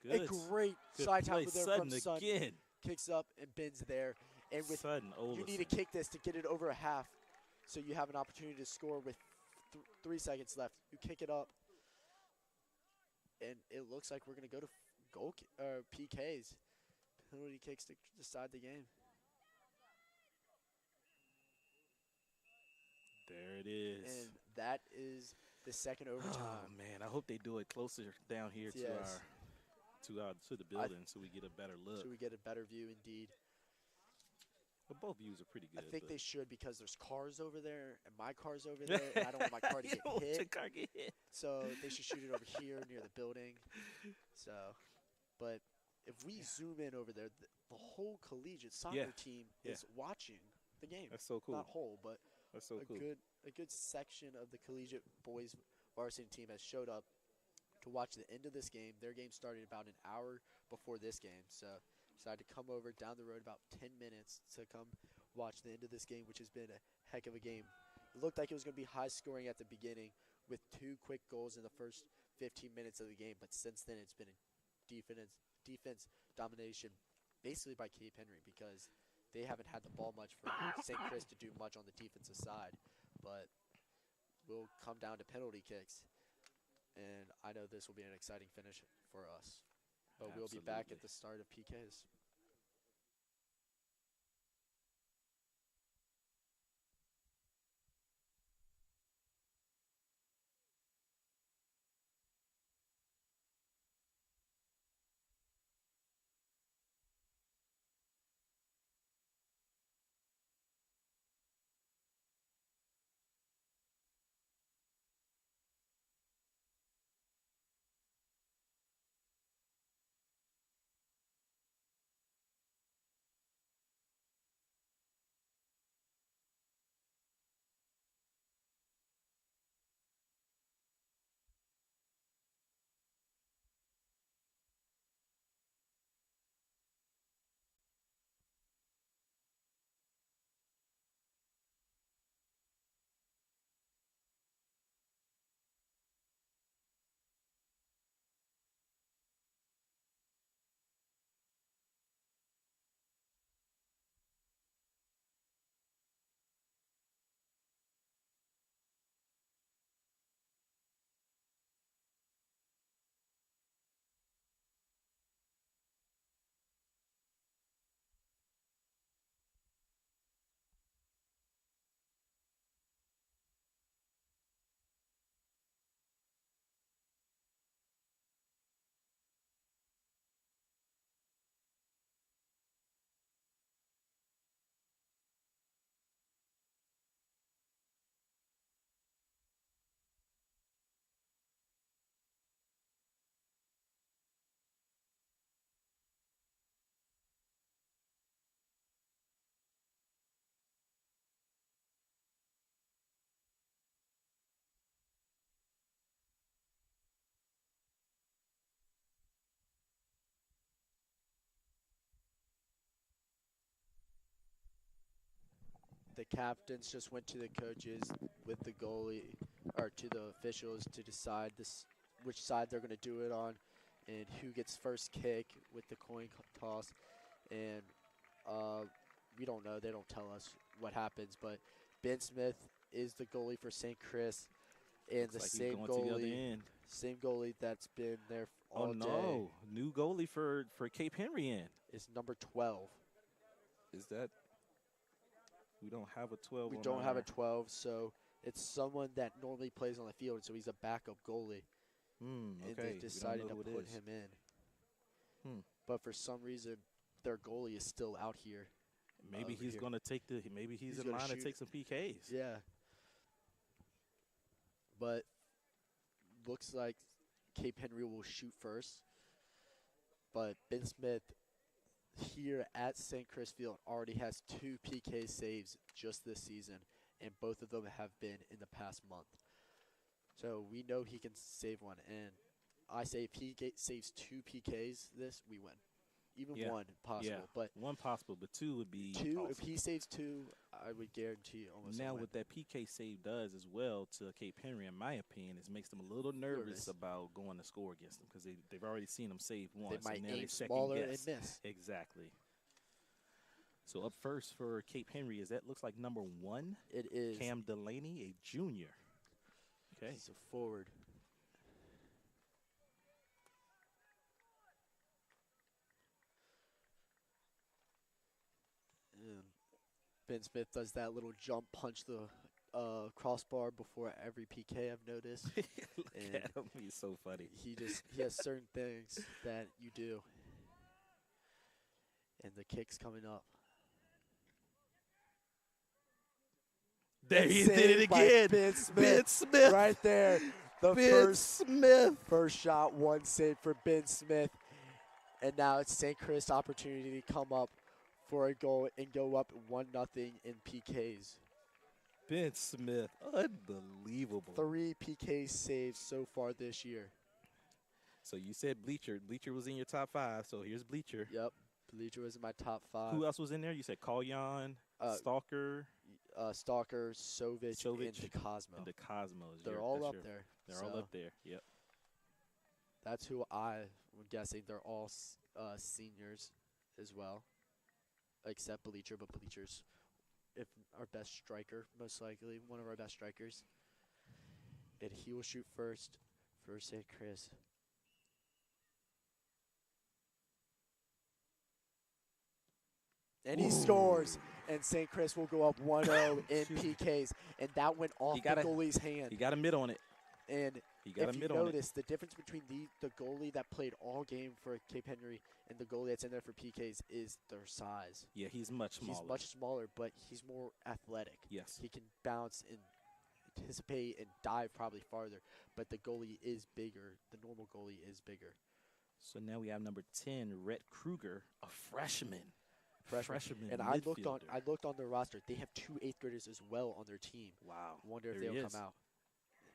A great Good side play. tackle there Sutton from Sutton. again. Kicks up and bends there. And with Sutton, you need to kick this to get it over a half, so you have an opportunity to score with 3 seconds left. You kick it up, and it looks like we're going to go to PKs, penalty kicks to decide the game. There it is. And that is the second overtime. Oh man, I hope they do it closer down here Yes. to the building so we get a better look. So we get a better view indeed. But both views are pretty good. I think they should, because there's cars over there and my car's over there, and I don't want my car to You get don't want hit. your car get hit. So they should shoot it over here near the building. So, but if we zoom in over there, the whole collegiate soccer team is watching the game. That's so cool. Not whole, but That's so a cool. good section of the collegiate boys varsity team has showed up to watch the end of this game. Their game started about an hour before this game, so decided to come over down the road about 10 minutes to come watch the end of this game, which has been a heck of a game. It looked like it was going to be high scoring at the beginning with 2 quick goals in the first 15 minutes of the game, but since then it's been a defense domination basically by Cape Henry, because they haven't had the ball much for St. Chris to do much on the defensive side, but we'll come down to penalty kicks. And I I know this will be an exciting finish for us. But we'll be back at the start of PKs. The captains just went to the coaches with the goalie, or to the officials to decide which side they're going to do it on, and who gets first kick with the coin toss. And we don't know; they don't tell us what happens. But Ben Smith is the goalie for St. Chris, and Looks the like he's same going to the other goalie, end. same goalie that's been there Oh all day no, new goalie for Cape Henry in. is number 12. Is that? We don't have a 12. We on don't have a our- 12, so it's someone that normally plays on the field, so he's a backup goalie. And okay. they We don't decided know to who it put is. him in. Hmm. But for some reason, their goalie is still out here. Maybe over he's here. going to take the. Maybe he's in gonna line to shoot. take some PKs. Yeah. But looks like Cape Henry will shoot first. But Ben Smith here at St. Chris Field already has 2 PK saves just this season, and both of them have been in the past month. So we know he can save one, and I say if he saves 2 PKs we win. Even Yeah. one possible, Yeah. but One possible, but two would be 2, awesome. if he saves 2, I would guarantee almost a Now, win. what that PK save does as well to Cape Henry, in my opinion, is makes them a little nervous Nervous. about going to score against them because they've already seen them save once. They might and now aim they second smaller guess. and miss. Exactly. So up first for Cape Henry is that looks like number 1, It is. Cam Delaney, a junior. Okay. He's a forward. And Ben Smith does that little jump punch the crossbar before every PK, I've noticed. Look And at him. He's so funny. he has certain things that you do. And the kick's coming up. There he Saved did it by again. Ben Smith. Ben Smith. Right there. The Ben Smith. first shot, 1 save for Ben Smith. And now it's St. Chris' opportunity to come up for a goal and go up 1-0 in PKs. Ben Smith. Unbelievable. 3 PK saves so far this year. So you said Bleacher. Bleacher was in your top 5, so here's Bleacher. Yep. Bleacher was in my top 5. Who else was in there? You said Kalyan, Stalker, Stalker, Sovic, and Sovic, the Cosmo. and the Cosmos. They're all up there. They're all So up there. Yep. That's who I'm guessing. They're all seniors as well, except Bleacher. But Bleacher's our best striker, most likely one of our best strikers. And he will shoot first for St. Chris. And he scores, and St. Chris will go up 1-0 in PKs, and that went off the goalie's hand. He got a mid on it. And if you notice, the difference between the goalie that played all game for Cape Henry and the goalie that's in there for PKs is their size. Yeah, he's much smaller. He's much smaller, but he's more athletic. Yes. He can bounce and anticipate and dive probably farther, but the goalie is bigger. The normal goalie is bigger. So now we have number 10, Rhett Kruger, a freshman. Freshman and I looked on their roster. They have 2 8th graders as well on their team. Wow. Wonder if they'll come out.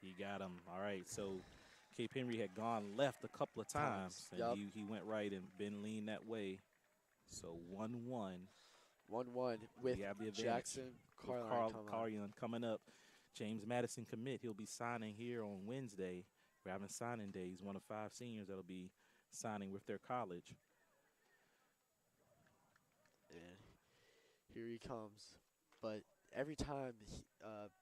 He got him. All right. So Cape Henry had gone left a couple of times. And he went right and been lean that way. So 1-1. 1-1 with Jackson Carlion coming up. James Madison commit. He'll be signing here on Wednesday. We're having signing day. He's one of 5 seniors that'll be signing with their college. And here he comes. But every time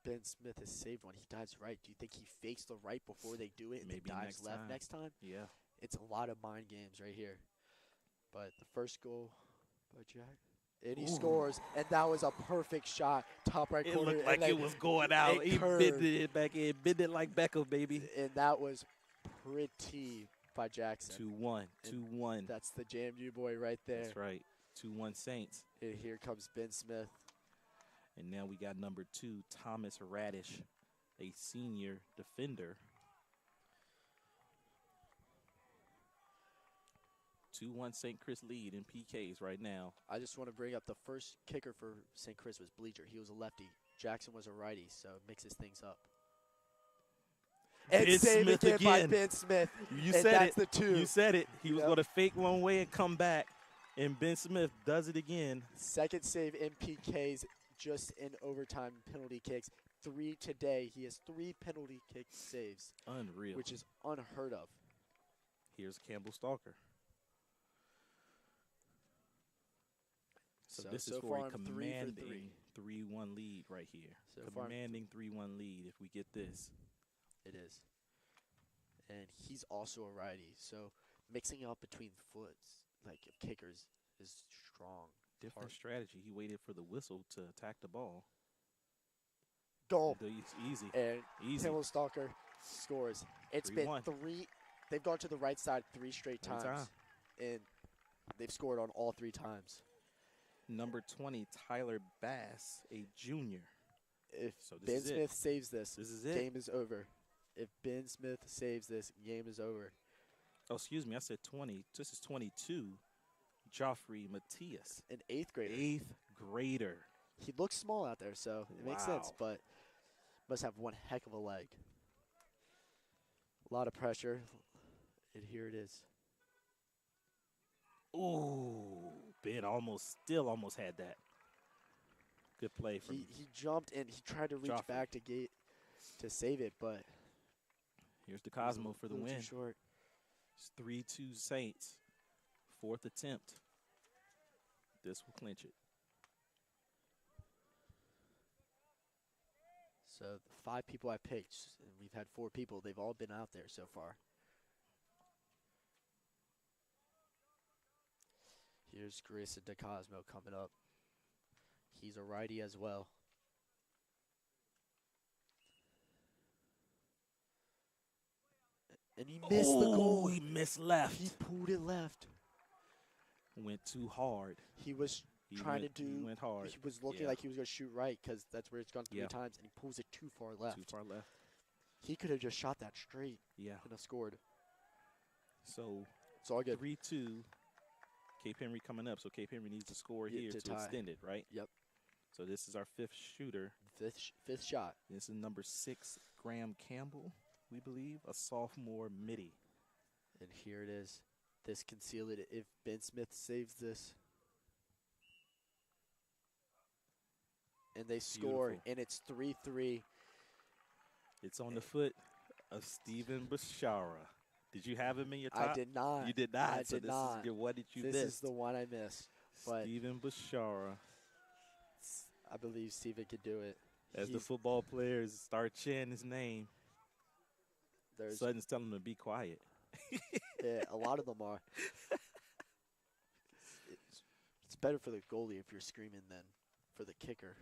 Ben Smith has saved one, he dives right. Do you think he fakes the right before they do it and maybe then dives left next time? Yeah. It's a lot of mind games right here. But the first goal by Jack. And he scores, and that was a perfect shot. Top right corner. It looked like it was going out. He bended it back in. Bend it like Beckham, baby. And that was pretty by Jackson. 2-1. 2-1. That's the JMU boy right there. That's right. 2-1 Saints. And here comes Ben Smith. And now we got number 2, Thomas Radish, a senior defender. 2-1 St. Chris lead in PKs right now. I just want to bring up the first kicker for St. Chris was Bleacher. He was a lefty. Jackson was a righty, so it mixes things up. And save again by Ben Smith. You said that's the 2. You said it. He was going to fake one way and come back. And Ben Smith does it again. Second save in PKs, just in overtime penalty kicks. 3 today. He has 3 penalty kick saves. Unreal. Which is unheard of. Here's Campbell Stalker. So this is for a commanding 3-1 lead right here. So commanding 3-1 lead if we get this. It is. And he's also a righty, so mixing up between foots, like kickers, is strong. Different strategy. He waited for the whistle to attack the ball. Goal. It's easy. And Campbell Stalker scores. It's 3-1. been 3. They've gone to the right side 3 straight times. And they've scored on all 3 times. Number 20, Tyler Bass, a junior. If Ben Smith saves this, is it. Game is over. If Ben Smith saves this, game is over. Oh, excuse me. I said 20. This is 22. Joffrey Matias. An 8th grader. 8th grader. He looks small out there, so it makes sense, but must have one heck of a leg. A lot of pressure, and here it is. Ooh, Ben still almost had that. Good play from he jumped and he tried to reach back to save it, but here's the Cosmo for the win. Too short. It's 3-2 Saints. 4th attempt. This will clinch it. So the 5 people I picked, and we've had 4 people. They've all been out there so far. Here's Grayson DeCosmo coming up. He's a righty as well. And he missed the goal. He missed left. He pulled it left. Went too hard. He was trying to do. He went hard. He was looking like he was going to shoot right because that's where it's gone 3 times, and he pulls it too far left. Too far left. He could have just shot that straight. Yeah. And have scored. So it's all good. 3-2. Cape Henry coming up, so Cape Henry needs to score here to extend it, right? Yep. So this is our 5th shooter. Fifth shot. This is number 6, Graham Campbell, we believe, a sophomore midi. And here it is. This can seal it if Ben Smith saves this. And they score, and it's 3-3. It's on the foot of Stephen Bashara. Did you have him in your top? I did not. You did not. I did not. What did you miss? This is the one I missed. But Stephen Bashara. I believe Steven could do it. As the football players start chanting his name. There's Sutton's telling them to be quiet. yeah, a lot of them are. It's better for the goalie if you're screaming than for the kicker.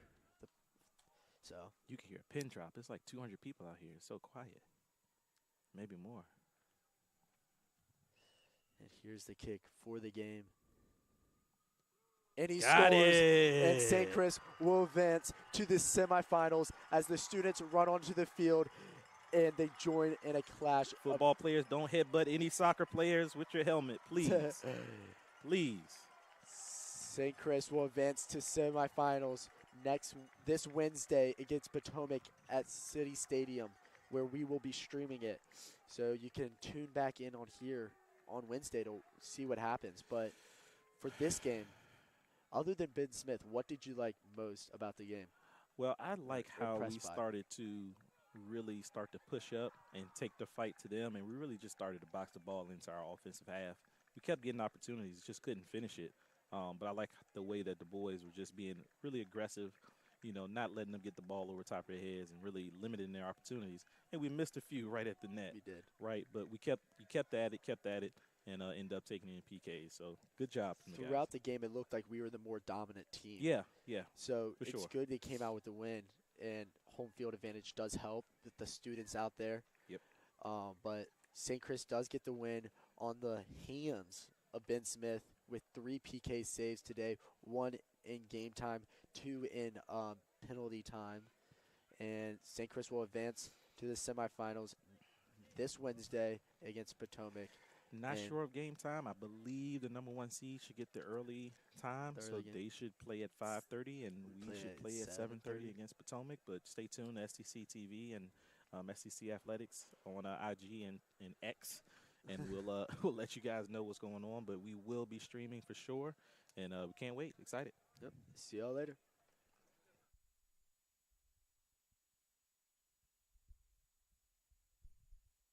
So You can hear a pin drop. It's like 200 people out here. It's so quiet. Maybe more. and here's the kick for the game. And he Got scores, it. and St. Chris will advance to the semifinals as the students run onto the field and they join in a clash. Football players, don't headbutt any soccer players with your helmet, please. Please. St. Chris will advance to semifinals this Wednesday against Potomac at City Stadium, where we will be streaming it. So you can tune back in on here on Wednesday to see what happens. But for this game, other than Ben Smith, what did you like most about the game? Well, I like how we Impressed by? started to really start to push up and take the fight to them, and we really just started to box the ball into our offensive half. We kept getting opportunities, just couldn't finish it. But I like the way that the boys were just being really aggressive, not letting them get the ball over top of their heads and really limiting their opportunities. And we missed a few right at the net. We did. Right, but we kept at it, and ended up taking it in PKs. So good job from the guys. Throughout the game, it looked like we were the more dominant team. Yeah. So For it's sure. good they came out with the win, and home field advantage does help with the students out there. Yep. But St. Chris does get the win on the hands of Ben Smith with 3 PK saves today, 1 in game time, 2 in penalty time. And St. Chris will advance to the semifinals this Wednesday against Potomac. Not And sure of game time. I believe the number 1 seed should get the early time, The so early game. they should play at 5:30, and we play should at play at 7:30 7:30. against Potomac. But stay tuned to STC TV and STC Athletics on IG and X, and we'll we'll let you guys know what's going on. But we will be streaming for sure, and we can't wait. Excited. Yep. See y'all later.